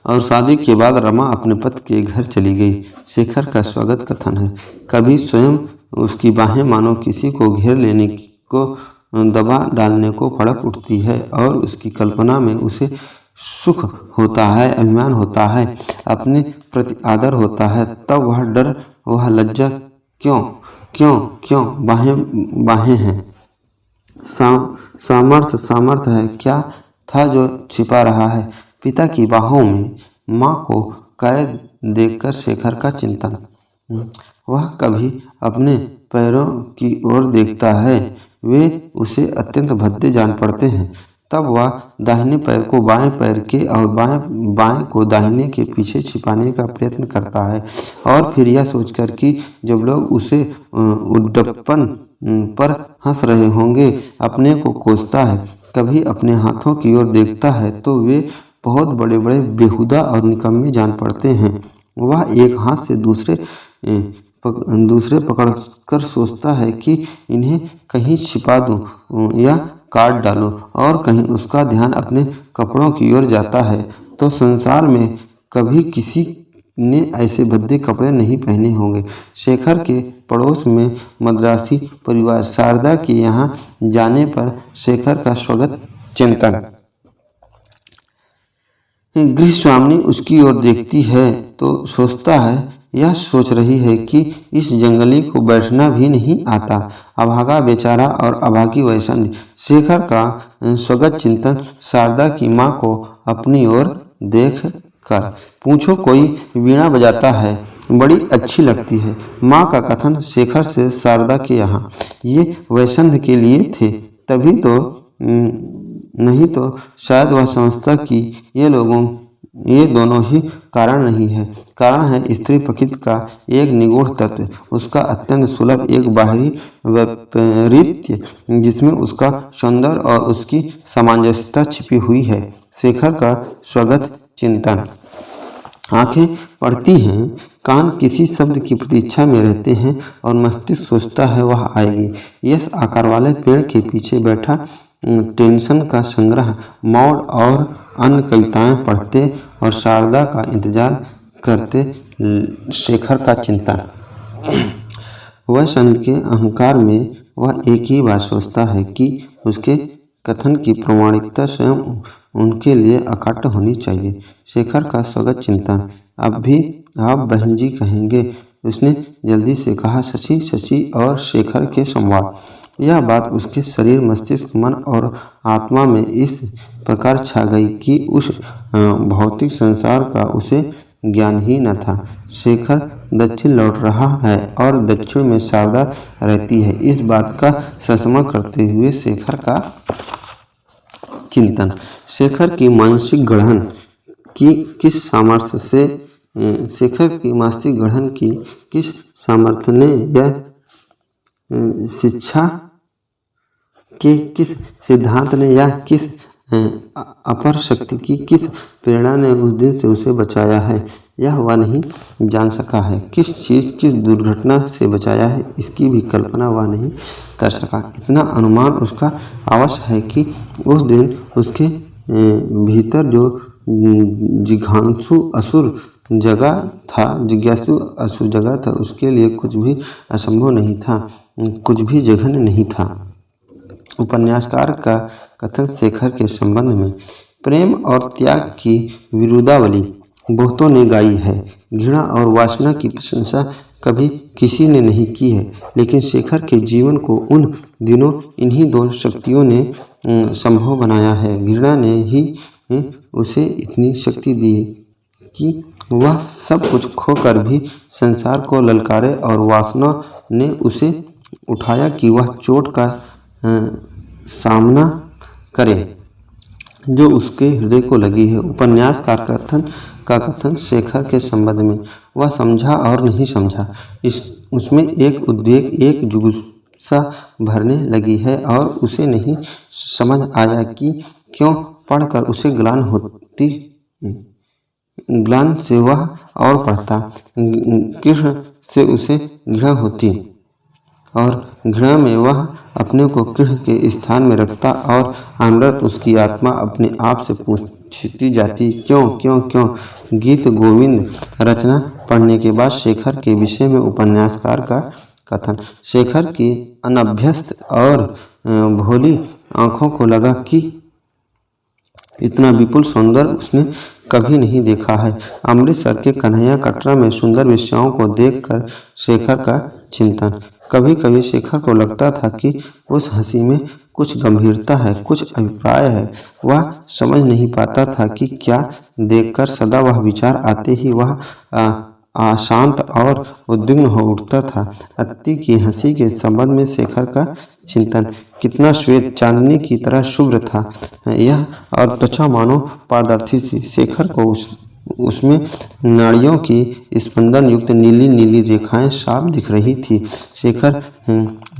और शादी के बाद रमा अपने पति के घर चली गई। शेखर का स्वगत कथन है। कभी स्वयं उसकी बाहें मानो किसी को घेर लेने को दबा डालने को फड़क उठती है और उसकी कल्पना में उसे सुख होता है, अभिमान होता है, अपने प्रति आदर होता है। तब वह डर, वह लज्जा क्यों बाहें हैं। सामर्थ्य है, क्या था जो छिपा रहा है। पिता की बाहों में माँ को कैद देखकर शेखर का चिंतन। वह कभी अपने पैरों की ओर देखता है, वे उसे अत्यंत भद्दे जान पड़ते हैं। तब वह दाहिने पैर को बाएं पैर के और बाएं को दाहिने के पीछे छिपाने का प्रयत्न करता है और फिर यह सोचकर कि जब लोग उसे उड्डपन पर हंस रहे होंगे अपने को कोसता है। कभी अपने हाथों की ओर देखता है तो वे बहुत बड़े बड़े बेहुदा और निकम्मे जान पड़ते हैं। वह एक हाथ से दूसरे पकड़कर सोचता है कि इन्हें कहीं छिपा दूं या काट डालो, और कहीं उसका ध्यान अपने कपड़ों की ओर जाता है तो संसार में कभी किसी ने ऐसे भद्दे कपड़े नहीं पहने होंगे। शेखर के पड़ोस में मद्रासी परिवार शारदा के यहाँ जाने पर शेखर का स्वगत चिंतन। गृह स्वामिनी उसकी ओर देखती है तो सोचता है यह सोच रही है कि इस जंगली को बैठना भी नहीं आता। अभागा बेचारा और अभागी वैष्णव। शेखर का स्वगत चिंतन शारदा की माँ को अपनी ओर देख कर। पूछो, कोई वीणा बजाता है, बड़ी अच्छी लगती है। माँ का कथन शेखर से शारदा के यहाँ ये वैष्णव के लिए थे, तभी तो नहीं तो शायद वह समझता कि ये दोनों ही कारण नहीं है। कारण है स्त्री प्रकृति का एक निगूढ़ तत्व, उसका अत्यंत सुलभ एक बाहरी वैपरीत्य जिसमें उसका सौंदर्य और उसकी सामंजस्यता छिपी हुई है। शेखर का स्वगत चिंतन। आंखें पड़ती हैं, कान किसी शब्द की प्रतीक्षा में रहते हैं और मस्तिष्क सोचता है वह आएगी। यस आकार वाले पेड़ के पीछे बैठा टेंशन का संग्रह मौड और अन्य कविताएं पढ़ते और शारदा का इंतजार करते शेखर का चिंतन। वह संत के अहंकार में वह एक ही बात सोचता है कि उसके कथन की प्रामाणिकता स्वयं उनके लिए अकाट्य होनी चाहिए। शेखर का स्वगत चिंतन। अब भी आप बहन जी कहेंगे, उसने जल्दी से कहा। शशि और शेखर के संवाद। यह बात उसके शरीर, मस्तिष्क, मन और आत्मा में इस प्रकार छा गई कि उस भौतिक संसार का उसे ज्ञान ही न था। शेखर दक्षिण लौट रहा है और दक्षिण में शारदा रहती है, इस बात का सस्मरण करते हुए शेखर का चिंतन। शेखर की मानसिक गढ़न की किस सामर्थ्य से किस सामर्थ्य ने यह शिक्षा के किस सिद्धांत ने या किस अपर शक्ति की किस प्रेरणा ने उस दिन से उसे बचाया है, यह वह नहीं जान सका है। किस चीज़, किस दुर्घटना से बचाया है, इसकी भी कल्पना वह नहीं कर सका। इतना अनुमान उसका अवश्य है कि उस दिन उसके भीतर जो जिज्ञासु असुर जगह था, उसके लिए कुछ भी असंभव नहीं था, कुछ भी जघन्य नहीं था। उपन्यासकार का कथन शेखर के संबंध में। प्रेम और त्याग की विरुद्धावली बहुतों ने गाई है। घृणा और वासना की प्रशंसा कभी किसी ने नहीं की है, लेकिन शेखर के जीवन को उन दिनों इन्हीं दो शक्तियों ने संभव बनाया है। घृणा ने ही उसे इतनी शक्ति दी कि वह सब कुछ खोकर भी संसार को ललकारे, और वासना ने उसे उठाया कि वह चोट का सामना करे जो उसके हृदय को लगी है। उपन्यासकार का कथन शेखर के संबंध में। वह समझा और नहीं समझा, उसमें एक उद्वेग, एक जुगुप्सा भरने लगी है, और उसे नहीं समझ आया कि क्यों पढ़कर उसे ग्लान से वह और पढ़ता। कृष्ण से उसे घृणा होती और घृणा में वह अपने को कृष्ण के स्थान में रखता, और अमृत उसकी आत्मा अपने आप से पूछती जाती, क्यों क्यों क्यों। गीत गोविंद रचना पढ़ने के बाद शेखर के विषय में उपन्यासकार का कथन। शेखर की अनभ्यस्त और भोली आंखों को लगा कि इतना विपुल सौंदर्य उसने कभी नहीं देखा है। अमृतसर के कन्हैया कटरा में सुंदर वेश्याओं को देखकर शेखर का चिंतन। कभी कभी शेखर को लगता था कि उस हंसी में कुछ गंभीरता है, कुछ अभिप्राय है। वह समझ नहीं पाता था कि क्या देखकर। सदा वह विचार आते ही वह अशांत और उद्विग्न हो उठता था। अत्ती की हंसी के संबंध में शेखर का चिंतन। कितना श्वेत चांदनी की तरह शुभ्र था यह, और त्वचा मानो पारदर्शी थी। शेखर को उसमें नाड़ियों की स्पंदन युक्त नीली नीली रेखाएं साफ दिख रही थी। शेखर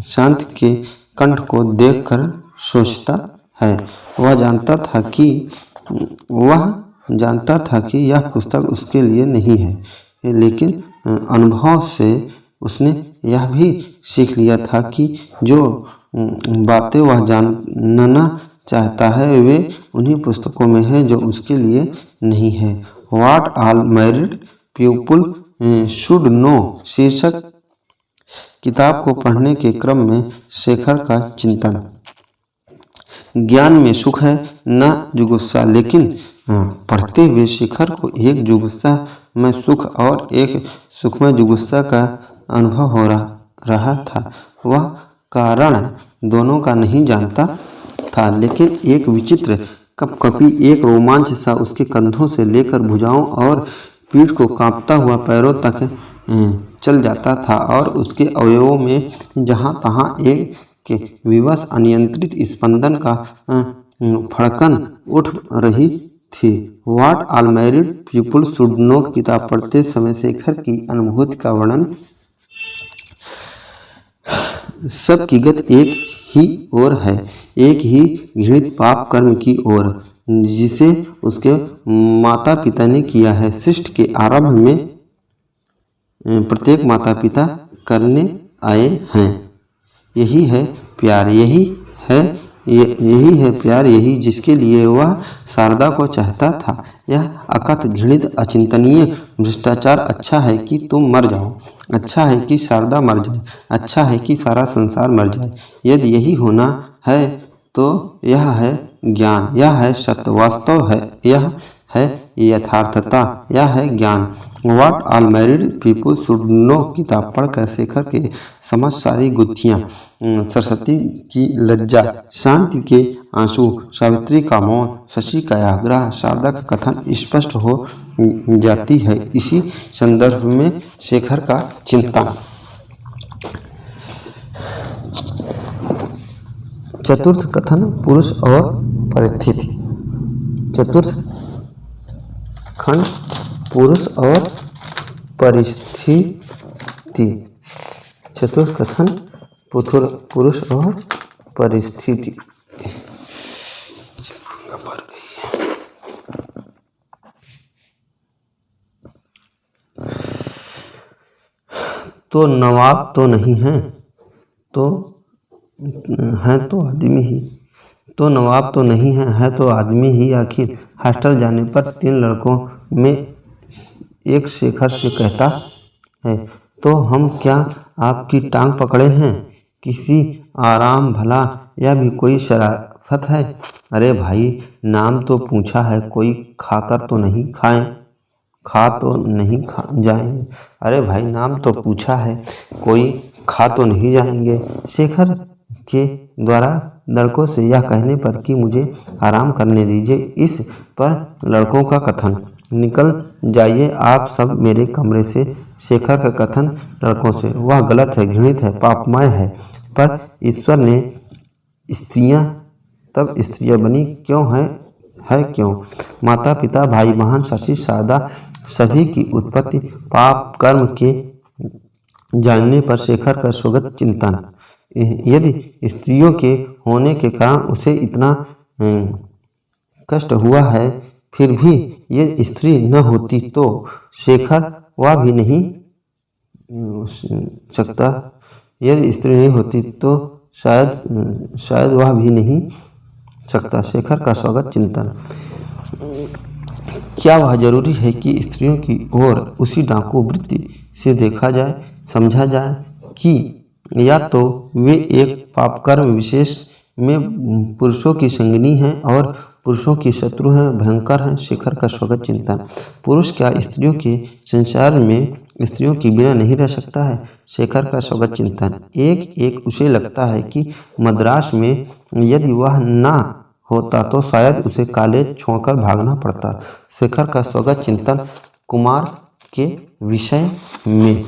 शांत के कंठ को देखकर सोचता है। वह जानता था कि यह पुस्तक उसके लिए नहीं है, लेकिन अनुभव से उसने यह भी सीख लिया था कि जो बातें वह जानना चाहता है वे उन्हीं पुस्तकों में है जो उसके लिए नहीं है। What all married people should know शीर्षक किताब को पढ़ने के क्रम में शेखर का चिंतन। ज्ञान में सुख है, न जुगुप्सा, लेकिन पढ़ते हुए शेखर को एक जुगुप्सा मैं सुख और एक सुखमय जुगुस्सा का अनुभव हो रहा था। वह कारण दोनों का नहीं जानता था, लेकिन एक विचित्र कपकपी, एक रोमांच सा उसके कंधों से लेकर भुजाओं और पीठ को कांपता हुआ पैरों तक चल जाता था, और उसके अवयवों में जहाँ तहाँ एक विवश अनियंत्रित स्पंदन का फड़कन उठ रही थी। What all married people should know किताब पढ़ते समय शेखर की अनुभूति का वर्णन सब की गत एक ही ओर है, एक ही घृणित पाप कर्म की ओर, जिसे उसके माता पिता ने किया है। सृष्टि के आरंभ में प्रत्येक माता पिता करने आए हैं। यही है प्यार, यही है प्यार, यही जिसके लिए वह शारदा को चाहता था। यह अकथ घृणित अचिंतनीय भ्रष्टाचार। अच्छा है कि तुम मर जाओ, अच्छा है कि शारदा मर जाए, अच्छा है कि सारा संसार मर जाए। यदि यही होना है तो यह है ज्ञान, यह है सत्य, वास्तव है, यह है यथार्थता, यह है ज्ञान। What all married people should know किताब पढ़कर शेखर के समझ सारी गुत्थियाँ, सरस्वती की लज्जा, शांति के आंसू, सावित्री का मौन, शशि का आग्रह, शारदा का कथन स्पष्ट हो जाती है। इसी संदर्भ में शेखर का चिंतन। चतुर्थ कथन, पुरुष और परिस्थिति। चतुर्थ खंड, पुरुष और परिस्थिति। चतुर्थ कथन, पुरुष और परिस्थिति। तो नवाब तो नहीं है, तो है तो आदमी ही, तो नवाब तो नहीं है तो आदमी ही आखिर। हॉस्टल जाने पर 3 लड़कों में एक शेखर से कहता है, तो हम क्या आपकी टांग पकड़े हैं? किसी आराम भला, या भी कोई शराफत है? अरे भाई, नाम तो पूछा है, कोई खाकर तो नहीं खाएं, खा तो नहीं खा जाएंगे। अरे भाई, नाम तो पूछा है, कोई खा तो नहीं जाएंगे। शेखर के द्वारा लड़कों से यह कहने पर कि मुझे आराम करने दीजिए, इस पर लड़कों का कथन, निकल जाइए आप सब मेरे कमरे से। शेखर का कथन लड़कों से, वह गलत है, घृणित है, पापमय है। पर ईश्वर ने स्त्रियां तब स्त्रियां बनी क्यों है क्यों? माता पिता, भाई बहन, शशि, शारदा, सभी की उत्पत्ति पाप कर्म के जानने पर शेखर का स्वगत चिंतन। यदि स्त्रियों के होने के कारण उसे इतना कष्ट हुआ है, फिर भी ये स्त्री न होती तो शेखर वह भी नहीं सकता। यदि स्त्री नहीं होती तो शायद वह भी नहीं सकता। शेखर का स्वागत चिंतन। क्या वह जरूरी है कि स्त्रियों की ओर उसी डाकू वृत्ति से देखा जाए, समझा जाए कि या तो वे एक पापकर्म विशेष में पुरुषों की संगिनी हैं और पुरुषों की शत्रु हैं, भयंकर हैं? शेखर का स्वागत चिंतन। पुरुष क्या स्त्रियों के संसार में स्त्रियों के बिना नहीं रह सकता है? शेखर का स्वागत चिंतन। एक उसे लगता है कि मद्रास में यदि वह ना होता तो शायद उसे कॉलेज छोड़कर भागना पड़ता। शेखर का स्वागत चिंतन। कुमार के विषय में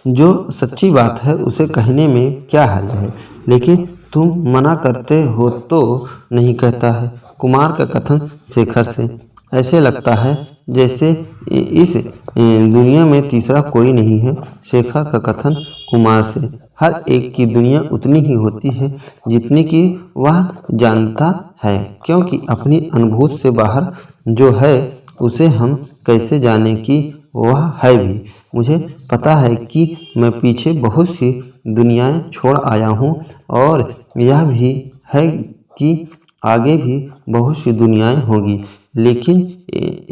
जो सच्ची बात है उसे कहने में क्या हर्ज है, लेकिन तुम मना करते हो तो नहीं कहता है। कुमार का कथन शेखर से, ऐसे लगता है जैसे इस दुनिया में तीसरा कोई नहीं है। शेखर का कथन कुमार से, हर एक की दुनिया उतनी ही होती है जितनी कि वह जानता है, क्योंकि अपनी अनुभूति से बाहर जो है उसे हम कैसे जाने कि वह है भी। मुझे पता है कि मैं पीछे बहुत सी दुनियाएं छोड़ आया हूँ, और यह भी है कि आगे भी बहुत सी दुनियाएं होगी, लेकिन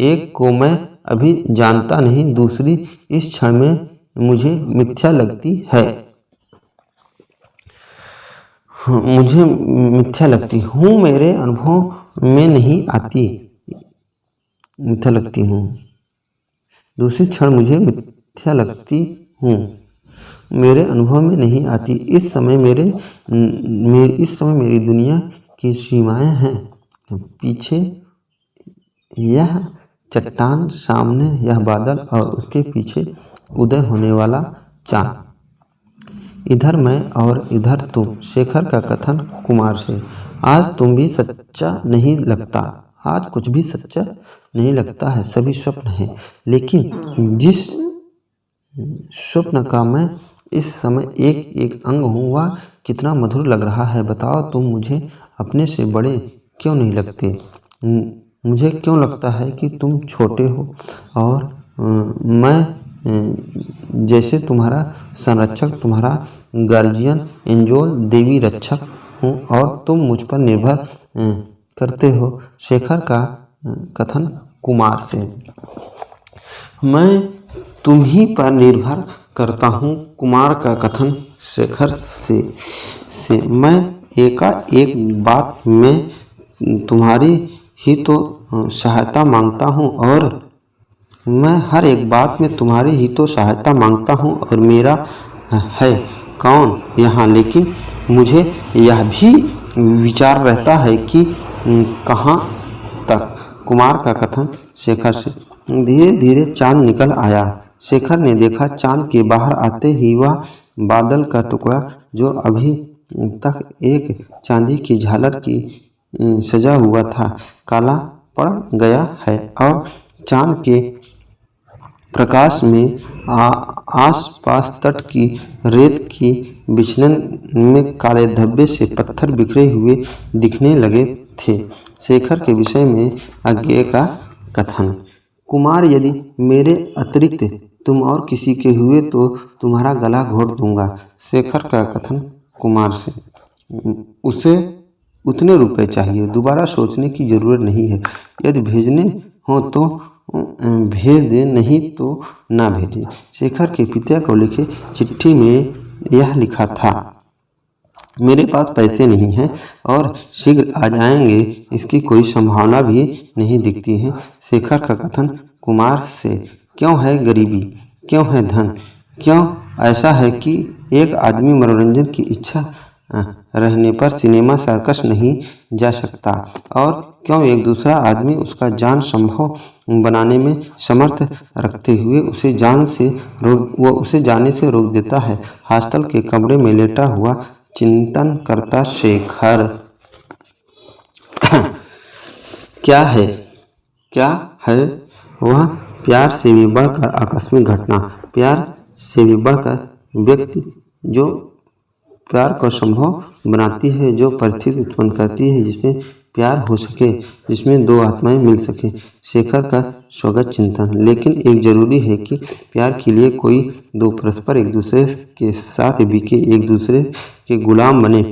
एक को मैं अभी जानता नहीं, दूसरी इस क्षण में मुझे मिथ्या लगती है। मुझे मिथ्या लगती हूँ, मेरे अनुभव में नहीं आती। मिथ्या लगती हूँ, दूसरी क्षण मुझे मिथ्या लगती हूँ, मेरे अनुभव में नहीं आती। इस समय मेरी दुनिया की सीमाएं हैं, पीछे यह चट्टान, सामने यह बादल और उसके पीछे उदय होने वाला चांद। इधर मैं और इधर तुम। शेखर का कथन कुमार से। आज तुम भी सच्चा नहीं लगता, आज कुछ भी सच्चा नहीं लगता है, सभी स्वप्न है। लेकिन जिस स्वप्न का मैं इस समय एक एक अंग हूँ, वह कितना मधुर लग रहा है। बताओ, तुम मुझे अपने से बड़े क्यों नहीं लगते? मुझे क्यों लगता है कि तुम छोटे हो और मैं जैसे तुम्हारा संरक्षक, तुम्हारा गार्जियन, एंजल, देवी रक्षक हूँ और तुम मुझ पर निर्भर करते हो। शेखर का कथन कुमार से। मैं तुम ही पर निर्भर करता हूँ। कुमार का कथन शेखर से। मैं एकाएक बात में तुम्हारी ही तो सहायता मांगता हूँ और मैं हर एक बात में तुम्हारी ही तो सहायता मांगता हूँ और मेरा है कौन यहाँ। लेकिन मुझे यह भी विचार रहता है कि कहाँ तक। कुमार का कथन शेखर से। धीरे धीरे चांद निकल आया। शेखर ने देखा चांद के बाहर आते ही वह बादल का टुकड़ा जो अभी तक एक चांदी की झालर की सजा हुआ था, काला पड़ गया है और चांद के प्रकाश में आसपास तट की रेत की बिछलन में काले धब्बे से पत्थर बिखरे हुए दिखने लगे थे। शेखर के विषय में आगे का कथन। कुमार, यदि मेरे अतिरिक्त तुम और किसी के हुए तो तुम्हारा गला घोट दूंगा। शेखर का कथन कुमार से। उसे उतने रुपए चाहिए, दोबारा सोचने की जरूरत नहीं है। यदि भेजने हो तो भेज दे, नहीं तो ना भेजे। शेखर के पिता को लिखे चिट्ठी में यह लिखा था, मेरे पास पैसे नहीं हैं और शीघ्र आ जाएंगे, इसकी कोई संभावना भी नहीं दिखती है। शेखर का कथन कुमार से। क्यों है गरीबी, क्यों है धन, क्यों ऐसा है कि एक आदमी मनोरंजन की इच्छा रहने पर सिनेमा सर्कस नहीं जा सकता और क्यों एक दूसरा आदमी उसका जान संभव बनाने में समर्थ रखते हुए उसे जाने से रोक देता है। हॉस्टल के कमरे में लेटा हुआ चिंतन करता शेखर। क्या है वह प्यार से भी बढ़कर आकस्मिक घटना, प्यार से भी बढ़कर व्यक्ति जो प्यार को संभव बनाती है, जो परिस्थिति उत्पन्न करती है जिसमें प्यार हो सके, जिसमें दो आत्माएं मिल सके। शेखर का स्वागत चिंतन। लेकिन एक जरूरी है कि प्यार के लिए कोई दो परस्पर एक दूसरे के साथ बिके, एक दूसरे के गुलाम बने।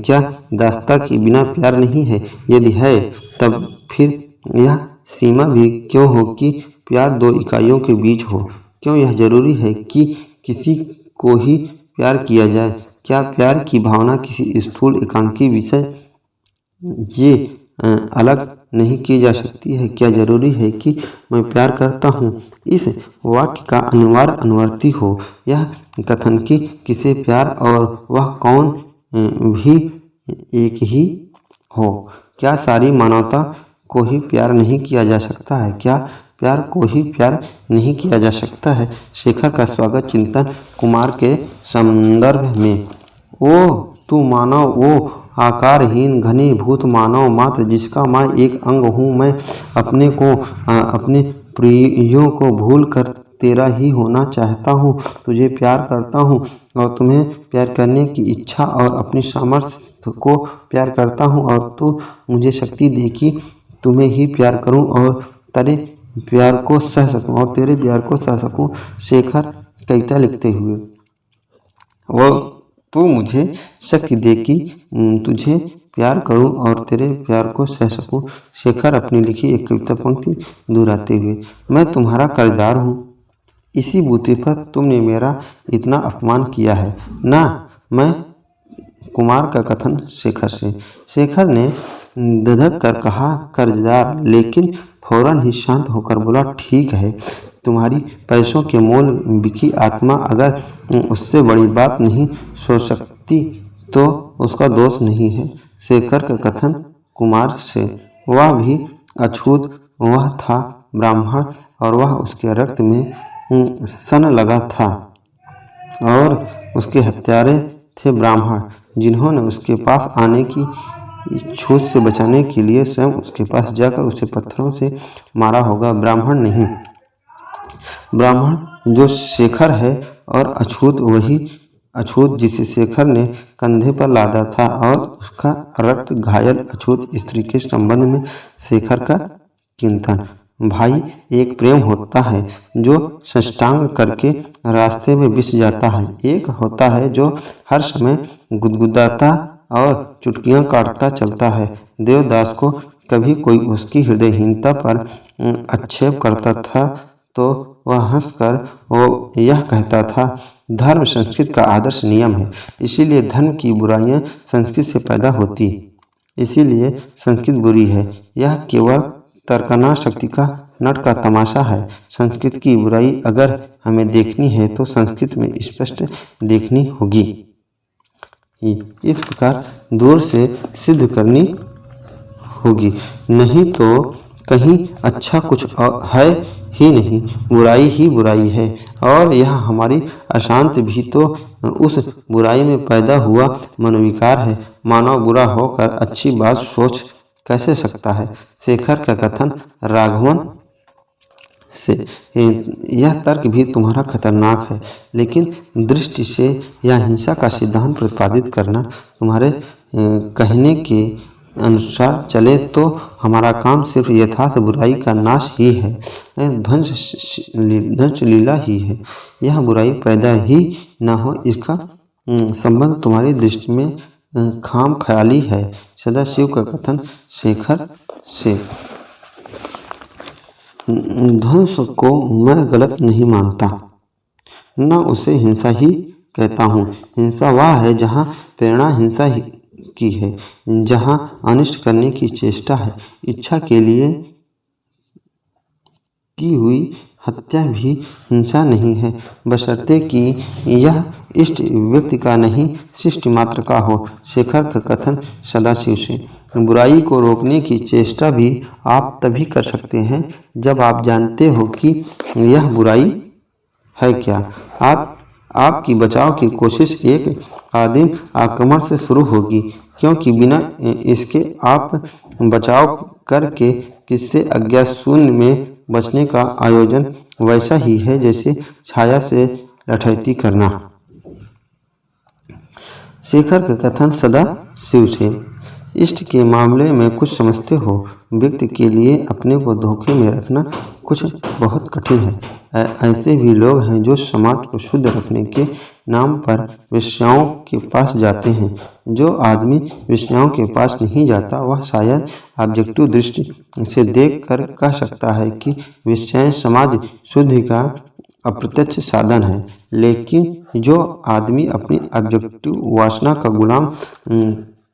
क्या दास्ता के बिना प्यार नहीं है? यदि है तब फिर यह सीमा भी क्यों हो कि प्यार दो इकाइयों के बीच हो? क्यों यह जरूरी है कि किसी को ही प्यार किया जाए? क्या प्यार की भावना किसी स्थूल एकांकी विषय ये अलग नहीं की जा सकती है? क्या जरूरी है कि मैं प्यार करता हूँ इस वाक्य का अनिवार्य अनुवर्ती हो यह कथन कि किसे प्यार और वह कौन भी एक ही हो? क्या सारी मानवता को ही प्यार नहीं किया जा सकता है? क्या प्यार को ही प्यार नहीं किया जा सकता है? शेखर का स्वागत चिंतन कुमार के संदर्भ में। ओ तू मानव, वो आकारहीन घनीभूत मानव मात्र जिसका मैं एक अंग हूँ। मैं अपने को अपने प्रियों को भूल कर तेरा ही होना चाहता हूँ। तुझे प्यार करता हूँ और तुम्हें प्यार करने की इच्छा और अपनी सामर्थ्य को प्यार करता हूँ और तू मुझे शक्ति दे कि तुम्हें ही प्यार करूँ और तेरे प्यार को सह सकूँ। शेखर कविता लिखते हुए। वो तू मुझे शक्ति दे कि तुझे प्यार करूं और तेरे प्यार को सह सकूं। शेखर अपनी लिखी एक कविता पंक्ति दोहराते हुए। मैं तुम्हारा कर्जदार हूं, इसी बूते पर तुमने मेरा इतना अपमान किया है ना। मैं कुमार का कथन शेखर से। शेखर ने धधक कर कहा कर्जदार, लेकिन फौरन ही शांत होकर बोला, ठीक है, तुम्हारी पैसों के मोल बिकी आत्मा अगर उससे बड़ी बात नहीं सोच सकती तो उसका दोष नहीं है। शेखर का कथन कुमार से, वह भी अछूत, वह था ब्राह्मण और वह उसके रक्त में सन लगा था और उसके हत्यारे थे ब्राह्मण, जिन्होंने उसके पास आने की छूत से बचाने के लिए स्वयं उसके पास जाकर उसे पत्थरों से मारा होगा, ब्राह्मण नहीं। ब्राह्मण जो शेखर है और अछूत वही अछूत जिसे शेखर ने कंधे पर लादा था और उसका रक्त घायल अछूत स्त्री के संबंध में शेखर का चिंतन। भाई, एक प्रेम होता है जो साष्टांग करके रास्ते में बिस जाता है, एक होता है जो हर समय गुदगुदाता और चुटकियां काटता चलता है। देवदास को कभी कोई उसकी हृदयहीनता पर आक्षेप करता था तो वह हंसकर वो यह कहता था, धर्म संस्कृत का आदर्श नियम है, इसीलिए धर्म की बुराइयां संस्कृत से पैदा होती, इसीलिए संस्कृत बुरी है। यह केवल तर्कना शक्ति का नट का तमाशा है। संस्कृत की बुराई अगर हमें देखनी है तो संस्कृत में स्पष्ट देखनी होगी, इस प्रकार दूर से सिद्ध करनी होगी, नहीं तो कहीं अच्छा कुछ है ही नहीं, बुराई ही बुराई है। और यह हमारी अशांति भी तो उस बुराई में पैदा हुआ मनोविकार है। मानव बुरा होकर अच्छी बात सोच कैसे सकता है? शेखर का कथन राघवन से, यह तर्क भी तुम्हारा खतरनाक है, लेकिन दृष्टि से यह हिंसा का सिद्धांत प्रतिपादित करना तुम्हारे कहने के अनुसार चले तो हमारा काम सिर्फ यथार्थ बुराई का नाश ही है, ध्वंस लीला ही है। यह बुराई पैदा ही न हो, इसका संबंध तुम्हारी दृष्टि में खाम ख्याली है। सदाशिव का कथन शेखर से, ध्वंस को मैं गलत नहीं मानता, न उसे हिंसा ही कहता हूँ। हिंसा वह है जहाँ प्रेरणा हिंसा की है, जहाँ अनिष्ट करने की चेष्टा है। इच्छा के लिए की हुई हत्या भी हिंसा नहीं है, बशर्ते कि यह इष्ट व्यक्ति का नहीं शिष्ट मात्र का हो। शेखर का कथन सदाशिव से, बुराई को रोकने की चेष्टा भी आप तभी कर सकते हैं जब आप जानते हो कि यह बुराई है क्या। आपकी बचाव की कोशिश एक आदिम आक्रमण से शुरू होगी, क्योंकि बिना इसके आप बचाव करके किससे अज्ञा शून्य में बचने का आयोजन वैसा ही है जैसे छाया से लठैती करना। शेखर का कथन सदा शिव से, इष्ट के मामले में कुछ समझते हो, व्यक्ति के लिए अपने को धोखे में रखना कुछ बहुत कठिन है। ऐसे भी लोग हैं जो समाज को शुद्ध रखने के नाम पर वेश्याओं के पास जाते हैं। जो आदमी वेश्याओं के पास नहीं जाता वह शायद ऑब्जेक्टिव दृष्टि से देखकर कह सकता है कि वेश्याएं समाज शुद्धि का अप्रत्यक्ष साधन है, लेकिन जो आदमी अपनी ऑब्जेक्टिव वासना का गुलाम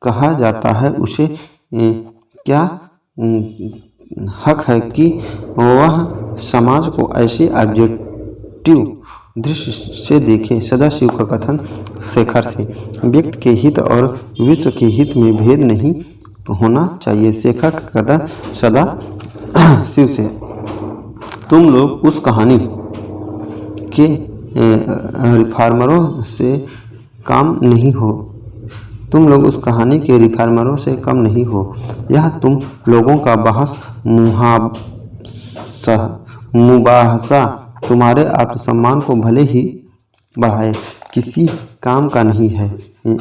कहा जाता है उसे क्या हक है कि वह समाज को ऐसे ऑब्जेक्टिव दृश्य से देखे। सदाशिव का कथन शेखर से, व्यक्ति के हित और विश्व के हित में भेद नहीं होना चाहिए। शेखर का कथन सदा शिव से, तुम लोग उस कहानी के रिफॉर्मरों से काम नहीं हो, तुम लोग उस कहानी के रिफॉर्मरों से कम नहीं हो। यह तुम लोगों का बहस मुबाहसा तुम्हारे आत्मसम्मान को भले ही बढ़ाए, किसी काम का नहीं है।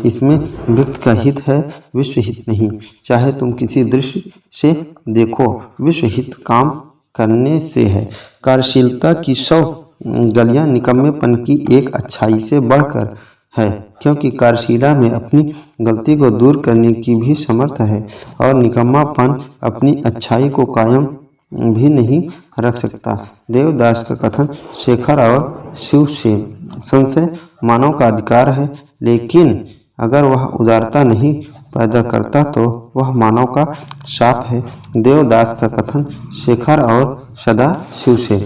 इसमें व्यक्ति का हित है, विश्व हित नहीं। चाहे तुम किसी दृश्य से देखो, विश्व हित काम करने से है। कार्यशीलता की 100 गलियां निकम्मेपन की एक अच्छाई से बढ़कर है, क्योंकि कार्यशीला में अपनी गलती को दूर करने की भी समर्थ है और निकम्मापन अपनी अच्छाई को कायम भी नहीं रख सकता। देवदास का कथन शेखर और शिव से, संशय मानव का अधिकार है, लेकिन अगर वह उदारता नहीं पैदा करता तो वह मानव का शाप है। देवदास का कथन शेखर और सदाशिव से।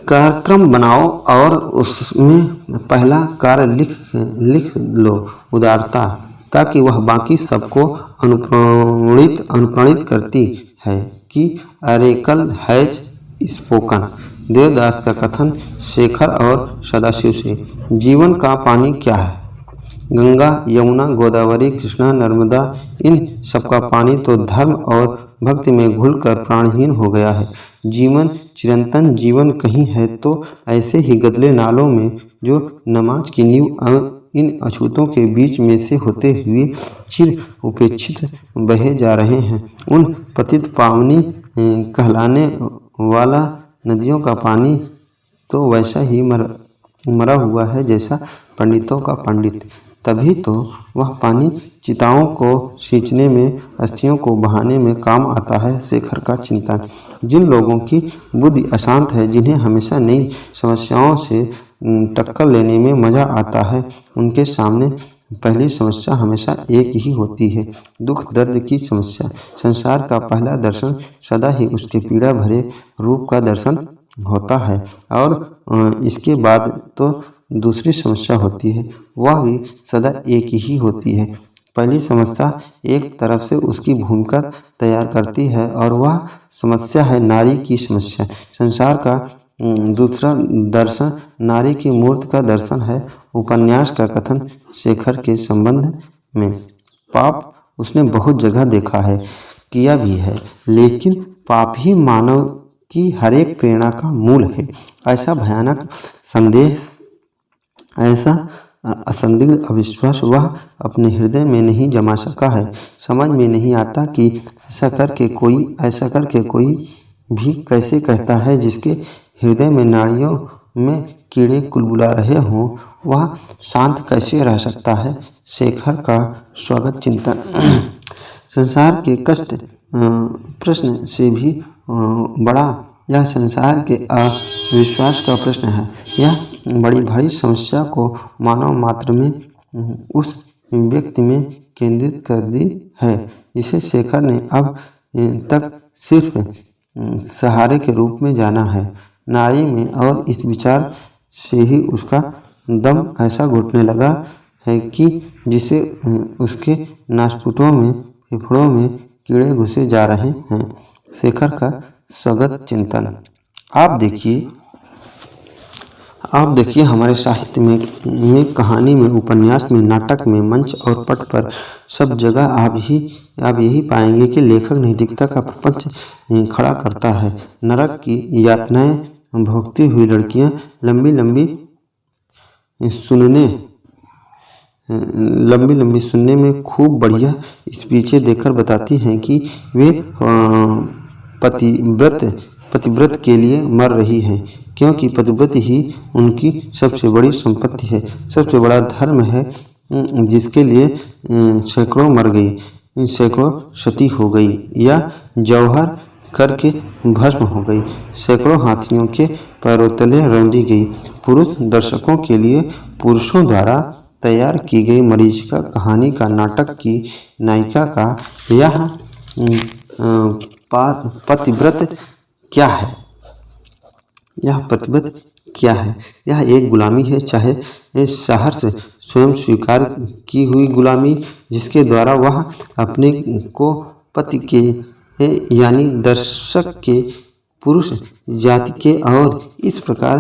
कार्यक्रम बनाओ और उसमें पहला कार्य लिख लो उदारता, ताकि वह बाकी सबको अनुप्राणित करती है कि अरेकल हैज स्पोकन। देवदास का कथन शेखर और सदाशिव से। जीवन का पानी क्या है? गंगा, यमुना, गोदावरी, कृष्णा, नर्मदा, इन सबका पानी तो धर्म और भक्ति में घुलकर प्राणहीन हो गया है। जीवन चिरंतन जीवन कहीं है तो ऐसे ही गदले नालों में जो नमाज की नींव इन अछूतों के बीच में से होते हुए चिर उपेक्षित बहे जा रहे हैं। उन पतित पावनी कहलाने वाला नदियों का पानी तो वैसा ही मरा हुआ है जैसा पंडितों का पंडित। तभी तो वह पानी चिताओं को सींचने में, अस्थियों को बहाने में काम आता है। शेखर का चिंतन। जिन लोगों की बुद्धि अशांत है, जिन्हें हमेशा नई समस्याओं से टक्कर लेने में मजा आता है, उनके सामने पहली समस्या हमेशा एक ही होती है, दुख दर्द की समस्या। संसार का पहला दर्शन सदा ही उसके पीड़ा भरे रूप का दर्शन होता है और इसके बाद तो दूसरी समस्या होती है, वह भी सदा एक ही होती है। पहली समस्या एक तरफ से उसकी भूमिका तैयार करती है और वह समस्या है नारी की समस्या। संसार का दूसरा दर्शन नारी की मूर्त का दर्शन है। उपन्यास का कथन शेखर के संबंध में। पाप उसने बहुत जगह देखा है, किया भी है, लेकिन पाप ही मानव की हरेक प्रेरणा का मूल है। ऐसा भयानक संदेश, ऐसा असंदिग्ध अविश्वास वह अपने हृदय में नहीं जमा सका है। समझ में नहीं आता कि ऐसा करके कोई भी कैसे कहता है जिसके हृदय में नाड़ियों में कीड़े कुलबुला रहे हों, वह शांत कैसे रह सकता है। शेखर का स्वागत चिंतन। संसार के कष्ट प्रश्न से भी बड़ा यह संसार के अविश्वास का प्रश्न है। यह बड़ी भारी समस्या को मानव मात्र में उस व्यक्ति में केंद्रित कर दी है जिसे शेखर ने अब तक सिर्फ सहारे के रूप में जाना है, नारी में। और इस विचार से ही उसका दम ऐसा घुटने लगा है कि जिसे उसके नासपुटों में, फेफड़ों में कीड़े घुसे जा रहे हैं। शेखर का स्वगत चिंतन। आप देखिए हमारे साहित्य में कहानी में, उपन्यास में, नाटक में, मंच और पट पर सब जगह आप यही पाएंगे कि लेखक नैतिकता का प्रपंच खड़ा करता है। नरक की यातनाएं भोगती हुई लड़कियां लंबी लंबी सुनने में खूब बढ़िया स्पीचें देकर बताती हैं कि वे पतिव्रत के लिए मर रही हैं, क्योंकि पतिव्रत ही उनकी सबसे बड़ी संपत्ति है, सबसे बड़ा धर्म है, जिसके लिए सैकड़ों मर गई, सैकड़ों सती हो गई या जौहर करके भस्म हो गई, सैकड़ों हाथियों के पैरों तले रौंदी गई। पुरुष दर्शकों के लिए पुरुषों द्वारा तैयार की गई मरीचिका कहानी का, नाटक की नायिका का यह पतिव्रत क्या है? यह पतिव्रत क्या है? यह एक गुलामी है, चाहे इस शहर से स्वयं स्वीकार की हुई गुलामी, जिसके द्वारा वह अपने को पति के यानी दर्शक के, पुरुष जाति के और इस प्रकार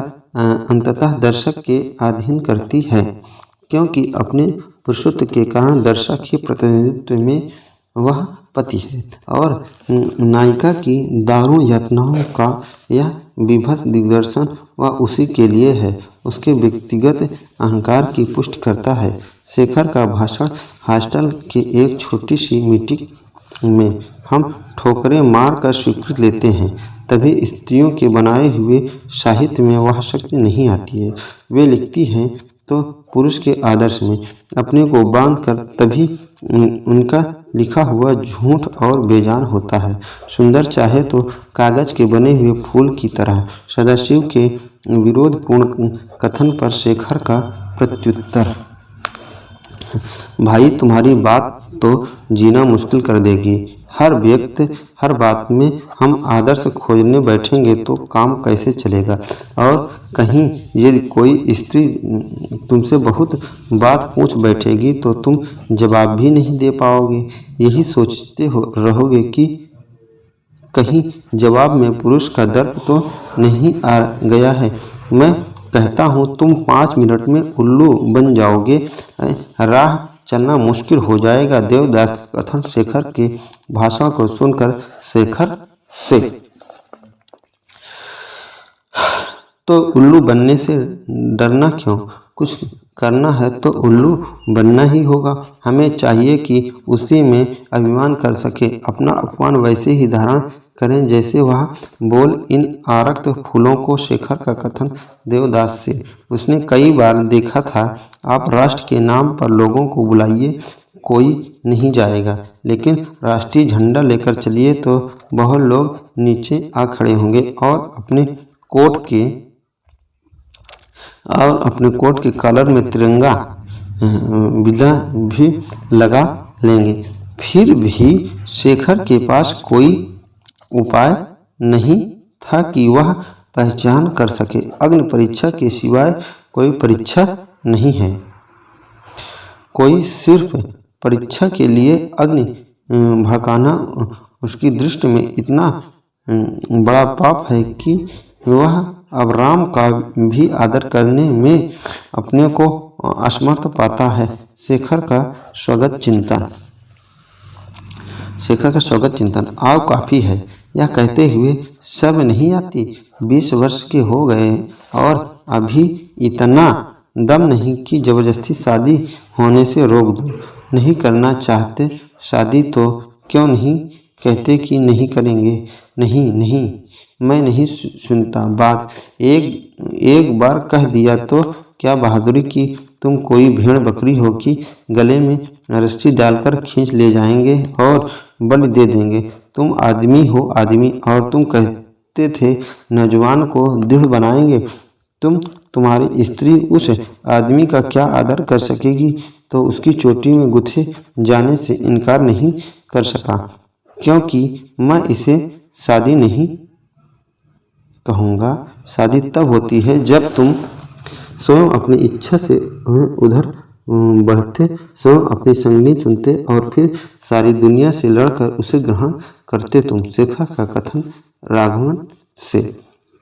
अंततः दर्शक के अधीन करती है, क्योंकि अपने पुरुषत्व के कारण दर्शक के प्रतिनिधित्व में वह पति है। और नायिका की दारुण यातनाओं का यह विभत्स दिग्दर्शन वह उसी के लिए है, उसके व्यक्तिगत अहंकार की पुष्टि करता है। शेखर का भाषण हॉस्टल के एक छोटी सी मीटिंग में हम ठोकरें मार कर स्वीकृत लेते हैं, तभी स्त्रियों के बनाए हुए साहित्य में वह शक्ति नहीं आती है। वे लिखती हैं तो पुरुष के आदर्श में अपने को बांध कर, तभी उनका लिखा हुआ झूठ और बेजान होता है। सुंदर चाहे तो कागज के बने हुए फूल की तरह। सदाशिव के विरोधपूर्ण कथन पर शेखर का प्रत्युत्तर। भाई, तुम्हारी बात तो जीना मुश्किल कर देगी। हर व्यक्ति, हर बात में हम आदर्श खोजने बैठेंगे तो काम कैसे चलेगा। और कहीं यदि कोई स्त्री तुमसे बहुत बात पूछ बैठेगी तो तुम जवाब भी नहीं दे पाओगे। यही सोचते रहोगे कि कहीं जवाब में पुरुष का दर्द तो नहीं आ गया है। मैं कहता हूँ तुम 5 मिनट में उल्लू बन जाओगे, राह चलना मुश्किल हो जाएगा। देवदास का कथन शेखर के भाषण को सुनकर शेखर से तो उल्लू बनने से डरना क्यों? कुछ करना है तो उल्लू बनना ही होगा। हमें चाहिए कि उसी में अभिमान कर सके, अपना अपमान वैसे ही धारण करें जैसे वह बोल। इन आरक्त फूलों को शेखर का कथन देवदास से उसने कई बार देखा था। आप राष्ट्र के नाम पर लोगों को बुलाइए, कोई नहीं जाएगा, लेकिन राष्ट्रीय झंडा लेकर चलिए तो बहुत लोग नीचे आ खड़े होंगे और अपने कोट के कॉलर में तिरंगा बिला भी लगा लेंगे। फिर भी शेखर के पास कोई उपाय नहीं था कि वह पहचान कर सके। अग्नि परीक्षा के सिवाय कोई परीक्षा नहीं है। कोई सिर्फ परीक्षा के लिए अग्नि भड़काना उसकी दृष्टि में इतना बड़ा पाप है कि वह अब राम का भी आदर करने में अपने को असमर्थ पाता है। शेखर का स्वागत चिंतन आओ काफ़ी है, यह कहते हुए सब नहीं आती। 20 वर्ष के हो गए और अभी इतना दम नहीं कि जबरदस्ती शादी होने से रोक दो। नहीं करना चाहते शादी तो क्यों नहीं कहते कि नहीं करेंगे। नहीं, मैं नहीं सुनता बात। एक बार कह दिया तो क्या बहादुरी की तुम कोई भेड़ बकरी हो कि गले में रस्सी डालकर खींच ले जाएंगे और बलि दे देंगे। तुम आदमी हो आदमी, और तुम कहते थे नौजवान को दृढ़ बनाएंगे। तुम्हारी स्त्री उस आदमी का क्या आदर कर सकेगी तो उसकी चोटी में गुथे जाने से इनकार नहीं कर सका, क्योंकि मैं इसे शादी नहीं कहूँगा। शादी तब होती है जब तुम स्वयं अपनी इच्छा से उधर बढ़ते, स्वयं अपनी संगनी चुनते और फिर सारी दुनिया से लड़कर उसे ग्रहण करते तुम। शेखर का कथन राघवन से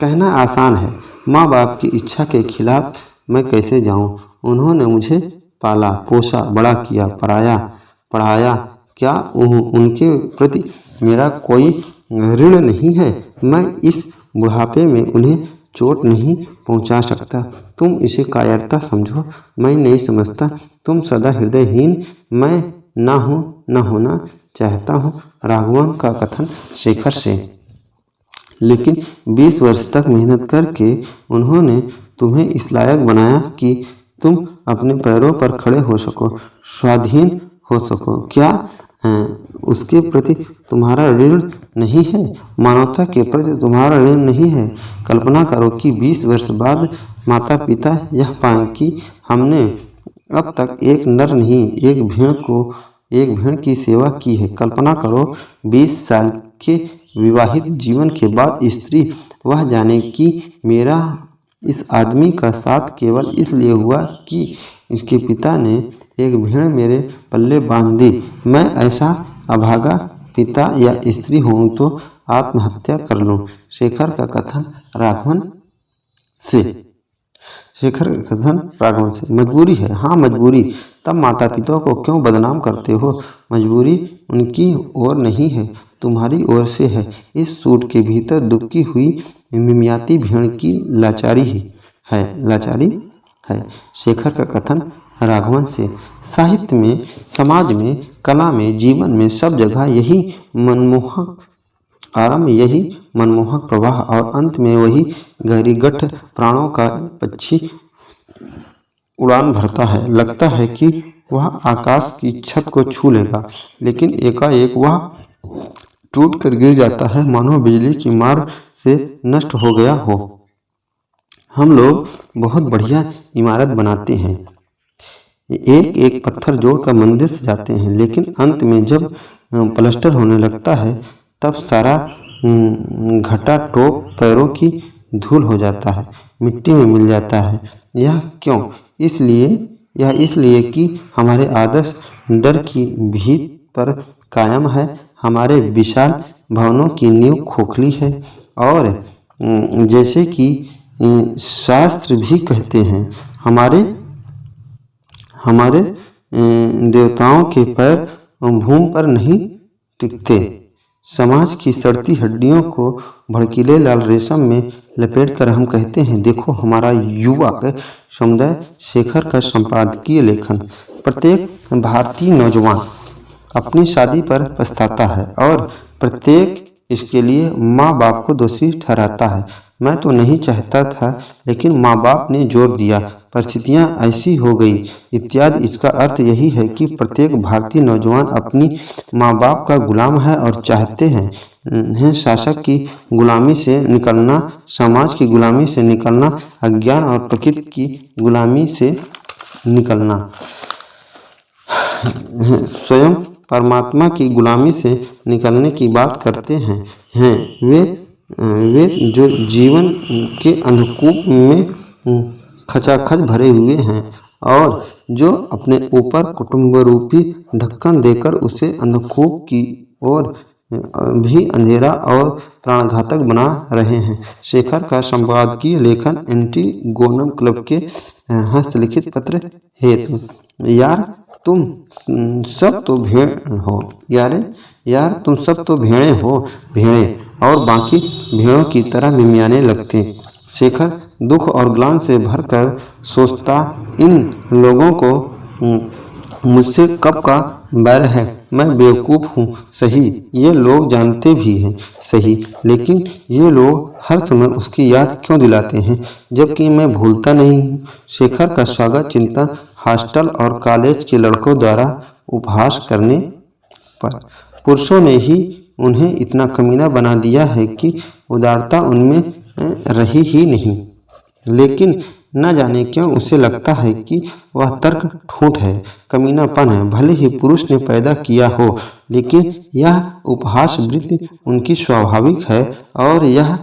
कहना आसान है, माँ बाप की इच्छा के खिलाफ मैं कैसे जाऊँ। उन्होंने मुझे पाला पोसा, बड़ा किया, पढ़ाया। क्या उनके प्रति मेरा कोई ऋण नहीं है? मैं इस बुढ़ापे में उन्हें चोट नहीं पहुंचा सकता। तुम इसे कायरता समझो, मैं नहीं समझता। तुम सदा हृदयहीन, मैं न होना चाहता हूँ। राघवन का कथन शेखर से। लेकिन 20 वर्ष तक मेहनत करके उन्होंने तुम्हें इस लायक बनाया कि तुम अपने पैरों पर खड़े हो सको, स्वाधीन हो सको। क्या उसके प्रति तुम्हारा ऋण नहीं है? मानवता के प्रति तुम्हारा ऋण नहीं है? कल्पना करो कि 20 वर्ष बाद माता पिता यह पाएं कि हमने अब तक एक नर नहीं, एक भेड़ की सेवा की है। कल्पना करो 20 साल के विवाहित जीवन के बाद स्त्री वह जाने कि मेरा इस आदमी का साथ केवल इसलिए हुआ कि इसके पिता ने एक भेड़ मेरे पल्ले बांध दी। मैं ऐसा अभागा पिता या स्त्री हूँ तो आत्महत्या कर लूँ। शेखर का कथन राघवन से। मजबूरी है, हाँ मजबूरी। तब माता पिता को क्यों बदनाम करते हो? मजबूरी उनकी ओर नहीं है, तुम्हारी ओर से है। इस सूट के भीतर दुबकी हुई मिमियाती भेड़ की लाचारी है। शेखर का कथन राघवन से। साहित्य में, समाज में, कला में, जीवन में सब जगह यही मनमोहक आरंभ, यही मनमोहक प्रवाह और अंत में वही गहरी गठ प्राणों का पक्षी उड़ान भरता है। लगता है कि वह आकाश की छत को छू लेगा, लेकिन एकाएक वह टूट कर गिर जाता है, मानो बिजली की मार से नष्ट हो गया हो। हम लोग बहुत बढ़िया इमारत बनाते हैं, एक एक पत्थर जोड़कर मंदिर सजाते हैं, लेकिन अंत में जब प्लास्टर होने लगता है तब सारा घटा टोप पैरों की धूल हो जाता है, मिट्टी में मिल जाता है। यह क्यों? इसलिए कि हमारे आदर्श डर की भीत पर कायम है, हमारे विशाल भवनों की नींव खोखली है और जैसे कि शास्त्र भी कहते हैं, हमारे देवताओं के पैर भूमि पर नहीं टिकते। समाज की सड़ती हड्डियों को भड़कीले लाल रेशम में लपेटकर हम कहते हैं, देखो हमारा युवा समुदाय। शेखर का संपादकीय लेखन। प्रत्येक भारतीय नौजवान अपनी शादी पर पछताता है और प्रत्येक इसके लिए माँ बाप को दोषी ठहराता है। मैं तो नहीं चाहता था, लेकिन माँ बाप ने जोर दिया, परिस्थितियाँ ऐसी हो गई इत्यादि। इसका अर्थ यही है कि प्रत्येक भारतीय नौजवान अपनी माँ बाप का गुलाम है और चाहते हैं शासक की गुलामी से निकलना, समाज की गुलामी से निकलना, अज्ञान और प्रकृति की गुलामी से निकलना, स्वयं परमात्मा की गुलामी से निकलने की बात करते हैं। वे जो जीवन के अंधकूप में खचाखच भरे हुए हैं और जो अपने ऊपर कुटुंब रूपी ढक्कन देकर उसे अंधकूप की ओर भी अंधेरा और प्राणघातक बना रहे हैं। शेखर का संपादकीय लेखन एंटीगोनम क्लब के हस्तलिखित पत्र हेतु। यार तुम सब तो भेड़ हो, यार तुम सब तो भेड़े हो, भेड़े, और बाकी भेड़ों की तरह मिमियाने लगते। शेखर दुख और ग्लानि से भरकर सोचता, इन लोगों को मुझसे कब का बैर है। मैं बेवकूफ़ हूँ सही, ये लोग जानते भी हैं सही, लेकिन ये लोग हर समय उसकी याद क्यों दिलाते हैं, जबकि मैं भूलता नहीं हूँ। शेखर का स्वागत चिंतन हॉस्टल और कॉलेज के लड़कों द्वारा उपहास करने पर पुरुषों ने ही उन्हें इतना कमीना बना दिया है कि उदारता उनमें रही ही नहीं। लेकिन न जाने क्यों उसे लगता है कि वह तर्क ठूठ है, कमीनापन है। भले ही पुरुष ने पैदा किया हो, लेकिन यह उपहास वृत्ति उनकी स्वाभाविक है और यह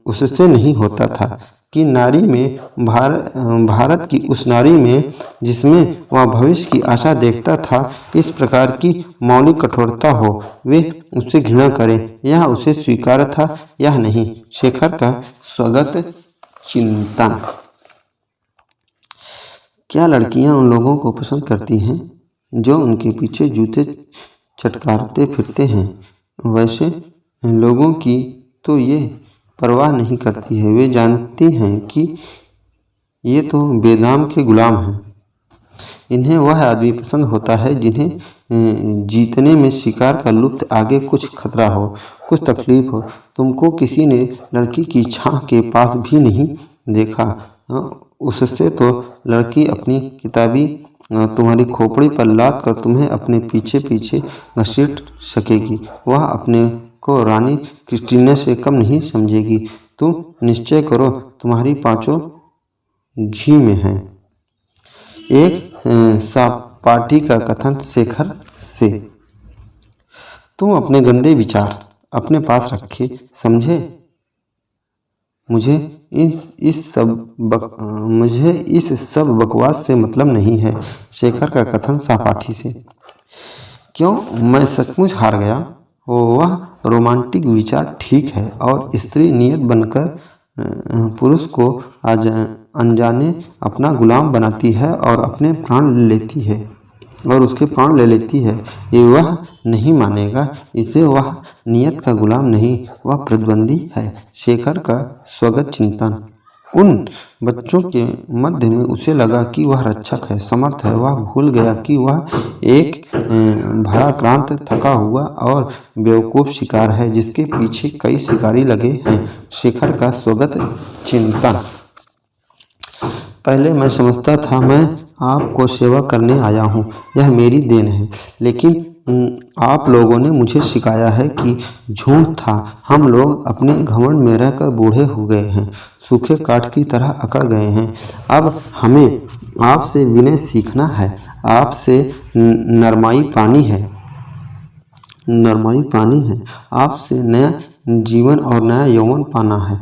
उससे नहीं होता था कि नारी में भारत की उस नारी में जिसमें वह भविष्य की आशा देखता था, इस प्रकार की मौलिक कठोरता हो, वे उससे घृणा करें। यह उसे स्वीकार था, यह नहीं। शेखर का स्वगत चिंतन। क्या लड़कियां उन लोगों को पसंद करती हैं जो उनके पीछे जूते चटकारते फिरते हैं? वैसे लोगों की तो ये परवाह नहीं करती है। वे जानती हैं कि ये तो बेदाम के गुलाम हैं। इन्हें वह आदमी पसंद होता है जिन्हें जीतने में शिकार का लुत्फ, आगे कुछ खतरा हो, कुछ तकलीफ हो। तुमको किसी ने लड़की की छाह के पास भी नहीं देखा, उससे तो लड़की अपनी किताबी तुम्हारी खोपड़ी पर लाद कर तुम्हें अपने पीछे पीछे घसीट सकेगी। वह अपने को रानी क्रिस्टीना से कम नहीं समझेगी। तुम निश्चय करो, तुम्हारी पांचों घी में है। एक सहपाठी का कथन शेखर से। तुम अपने गंदे विचार अपने पास रखे, समझे? मुझे इस सब बकवास से मतलब नहीं है। शेखर का कथन सहपाठी से। क्यों? मैं सचमुच हार गया। वह रोमांटिक विचार ठीक है और स्त्री नियत बनकर पुरुष को अनजाने अपना गुलाम बनाती है और अपने प्राण लेती है और उसके प्राण ले लेती है। ये वह नहीं मानेगा, इसे वह नियत का गुलाम नहीं, वह प्रतिद्वंदी है। शेखर का स्वगत चिंतन। उन बच्चों के मध्य में उसे लगा कि वह रक्षक है, समर्थ है। वह भूल गया कि वह एक भाराक्रांत, थका हुआ और बेवकूफ़ शिकार है जिसके पीछे कई शिकारी लगे हैं। शेखर का स्वगत चिंतन। पहले मैं समझता था मैं आपको सेवा करने आया हूँ, यह मेरी देन है, लेकिन आप लोगों ने मुझे सिखाया है कि झूठ था। हम लोग अपने घमंड में रहकर बूढ़े हो गए हैं। सूखे काठ की तरह अकड़ गए हैं। अब हमें आपसे विनय सीखना है, आपसे नरमाई पानी है, आपसे नया जीवन और नया यौवन पाना है।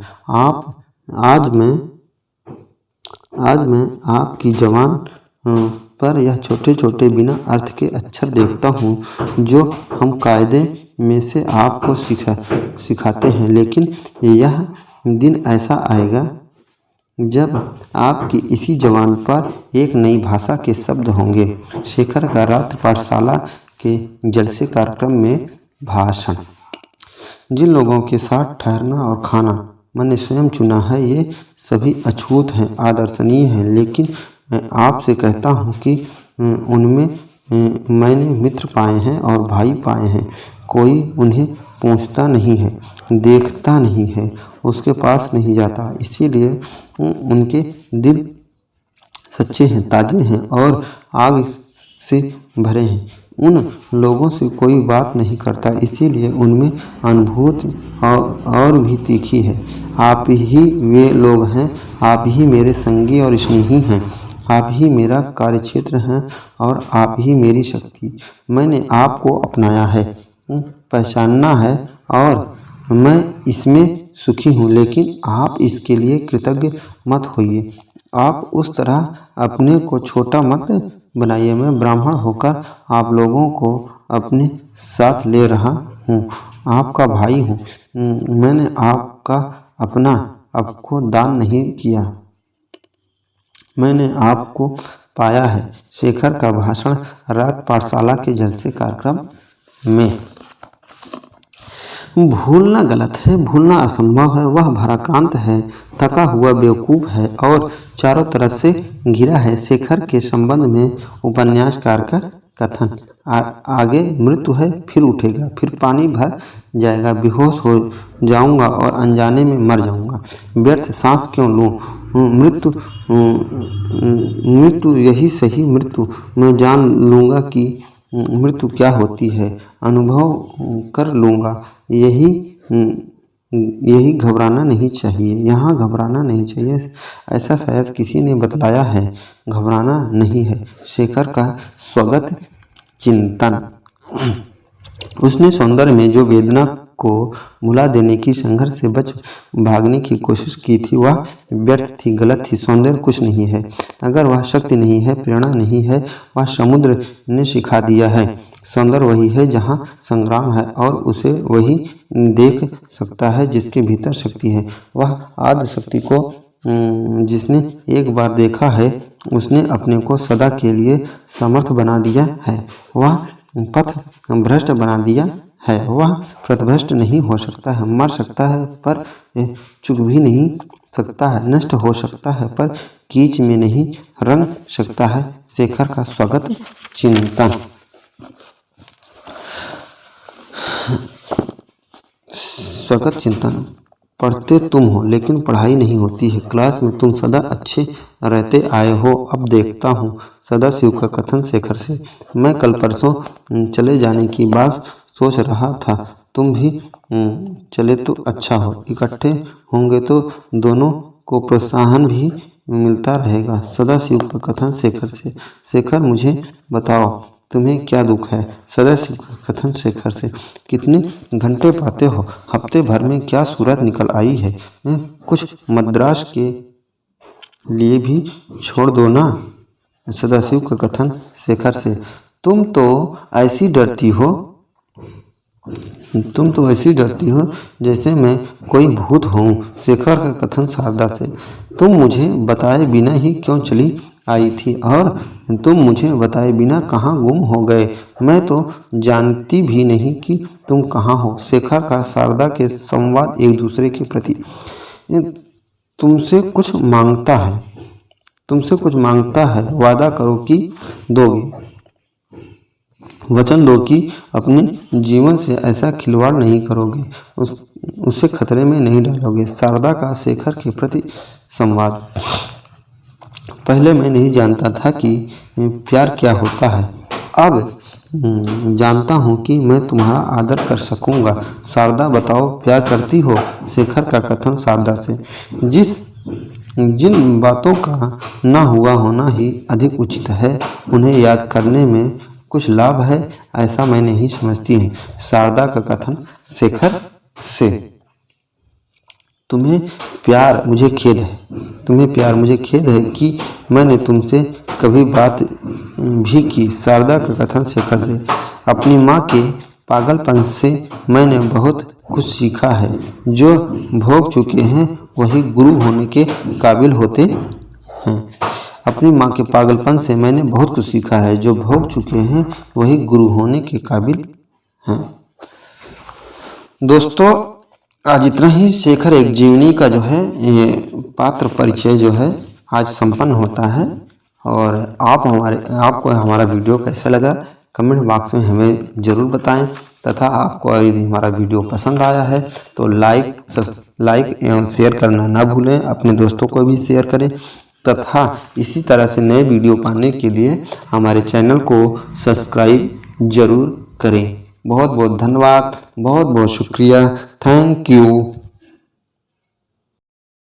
आज मैं आपकी जबान पर यह छोटे छोटे बिना अर्थ के अक्षर देखता हूँ जो हम कायदे में से आपको सिखाते हैं, लेकिन यह दिन ऐसा आएगा जब आपकी इसी जबान पर एक नई भाषा के शब्द होंगे। शेखर का रात्र पाठशाला के जलसे कार्यक्रम में भाषण। जिन लोगों के साथ ठहरना और खाना मैंने स्वयं चुना है, ये सभी अछूत हैं, आदर्शनीय हैं, लेकिन मैं आपसे कहता हूँ कि उनमें मैंने मित्र पाए हैं और भाई पाए हैं। कोई उन्हें पूछता नहीं है, देखता नहीं है, उसके पास नहीं जाता, इसीलिए उनके दिल सच्चे हैं, ताजे हैं और आग से भरे हैं। उन लोगों से कोई बात नहीं करता, इसीलिए उनमें अनुभूति और भी तीखी है। आप ही वे लोग हैं, आप ही मेरे संगी और स्नेही हैं, आप ही मेरा कार्यक्षेत्र हैं और आप ही मेरी शक्ति। मैंने आपको अपनाया है, पहचानना है और मैं इसमें सुखी हूँ, लेकिन आप इसके लिए कृतज्ञ मत होइए। आप उस तरह अपने को छोटा मत बनाइए। मैं ब्राह्मण होकर आप लोगों को अपने साथ ले रहा हूँ, आपका भाई हूँ। मैंने आपका अपना आपको दान नहीं किया, मैंने आपको पाया है। शेखर का भाषण रात पाठशाला के जलसे कार्यक्रम में। भूलना गलत है, भूलना असंभव है। वह भाराक्रांत है, थका हुआ बेवकूफ़ है और चारों तरफ से घिरा है। शेखर के संबंध में उपन्यासकार का कथन, आगे मृत्यु है, फिर उठेगा, फिर पानी भर जाएगा, बेहोश हो जाऊंगा और अनजाने में मर जाऊंगा। व्यर्थ सांस क्यों लूं? मृत्यु यही सही मृत्यु। मैं जान लूँगा कि मृत्यु क्या होती है, अनुभव कर लूँगा। यही घबराना नहीं चाहिए, यहाँ घबराना नहीं चाहिए। ऐसा शायद किसी ने बतलाया है, घबराना नहीं है। शेखर का स्वगत चिंतन। उसने सौंदर्य में जो वेदना को भुला देने की संघर्ष से बच भागने की कोशिश की थी, वह व्यर्थ थी, गलत थी। सौंदर्य कुछ नहीं है अगर वह शक्ति नहीं है, प्रेरणा नहीं है। वह समुद्र ने सिखा दिया है। सौंदर्य वही है जहाँ संग्राम है और उसे वही देख सकता है जिसके भीतर शक्ति है। वह आदि शक्ति को जिसने एक बार देखा है, उसने अपने को सदा के लिए समर्थ बना दिया है। वह पथ भ्रष्ट बना दिया है। वह पथभ्रष्ट नहीं हो सकता है, मर सकता है पर चुक भी नहीं सकता है, नष्ट हो सकता है पर कीच में नहीं रंग सकता है। शेखर का स्वगत चिंतन। स्वगत चिंतन। पढ़ते तुम हो लेकिन पढ़ाई नहीं होती है। क्लास में तुम सदा अच्छे रहते आए हो, अब देखता हूँ। सदाशिव का कथन शेखर से। मैं कल परसों चले जाने की बात सोच रहा था, तुम भी चले तो अच्छा हो। इकट्ठे होंगे तो दोनों को प्रोत्साहन भी मिलता रहेगा। सदाशिव का कथन शेखर से। शेखर, मुझे बताओ तुम्हें क्या दुख है? सदाशिव का कथन शेखर से। कितने घंटे पढ़ते हो? हफ्ते भर में क्या सूरत निकल आई है? कुछ मद्रास के लिए भी छोड़ दो ना। सदाशिव का कथन शेखर से। तुम तो ऐसी डरती हो जैसे मैं कोई भूत हूँ। शेखर का कथन शारदा से। तुम मुझे बताए बिना ही क्यों चली आई थी और तुम मुझे बताए बिना कहाँ गुम हो गए? मैं तो जानती भी नहीं कि तुम कहाँ हो। शेखर का शारदा के संवाद एक दूसरे के प्रति। तुमसे कुछ मांगता है, वादा करो कि दोगे। वचन दो कि अपने जीवन से ऐसा खिलवाड़ नहीं करोगे, उसे खतरे में नहीं डालोगे। शारदा का शेखर के प्रति संवाद। पहले मैं नहीं जानता था कि प्यार क्या होता है, अब जानता हूँ कि मैं तुम्हारा आदर कर सकूँगा। शारदा, बताओ प्यार करती हो? शेखर का कथन शारदा से। जिस जिन बातों का ना हुआ होना ही अधिक उचित है, उन्हें याद करने में कुछ लाभ है, ऐसा मैं नहीं समझती है। शारदा का कथन शेखर से। तुम्हें प्यार मुझे खेद है कि मैंने तुमसे कभी बात भी की। शारदा का कथन शेखर से। अपनी माँ के पागलपन से मैंने बहुत कुछ सीखा है। जो भोग चुके हैं वही गुरु होने के काबिल होते हैं। अपनी माँ के पागलपन से मैंने बहुत कुछ सीखा है। जो भोग चुके हैं वही गुरु होने के काबिल हैं। दोस्तों, आज इतना ही। शेखर एक जीवनी का जो है ये पात्र परिचय जो है आज संपन्न होता है। और आपको हमारा वीडियो कैसा लगा कमेंट बॉक्स में हमें ज़रूर बताएं। तथा आपको यदि हमारा वीडियो पसंद आया है तो लाइक एवं शेयर करना ना भूलें। अपने दोस्तों को भी शेयर करें तथा इसी तरह से नए वीडियो पाने के लिए हमारे चैनल को सब्सक्राइब जरूर करें। बहुत बहुत धन्यवाद, बहुत बहुत शुक्रिया। Thank you.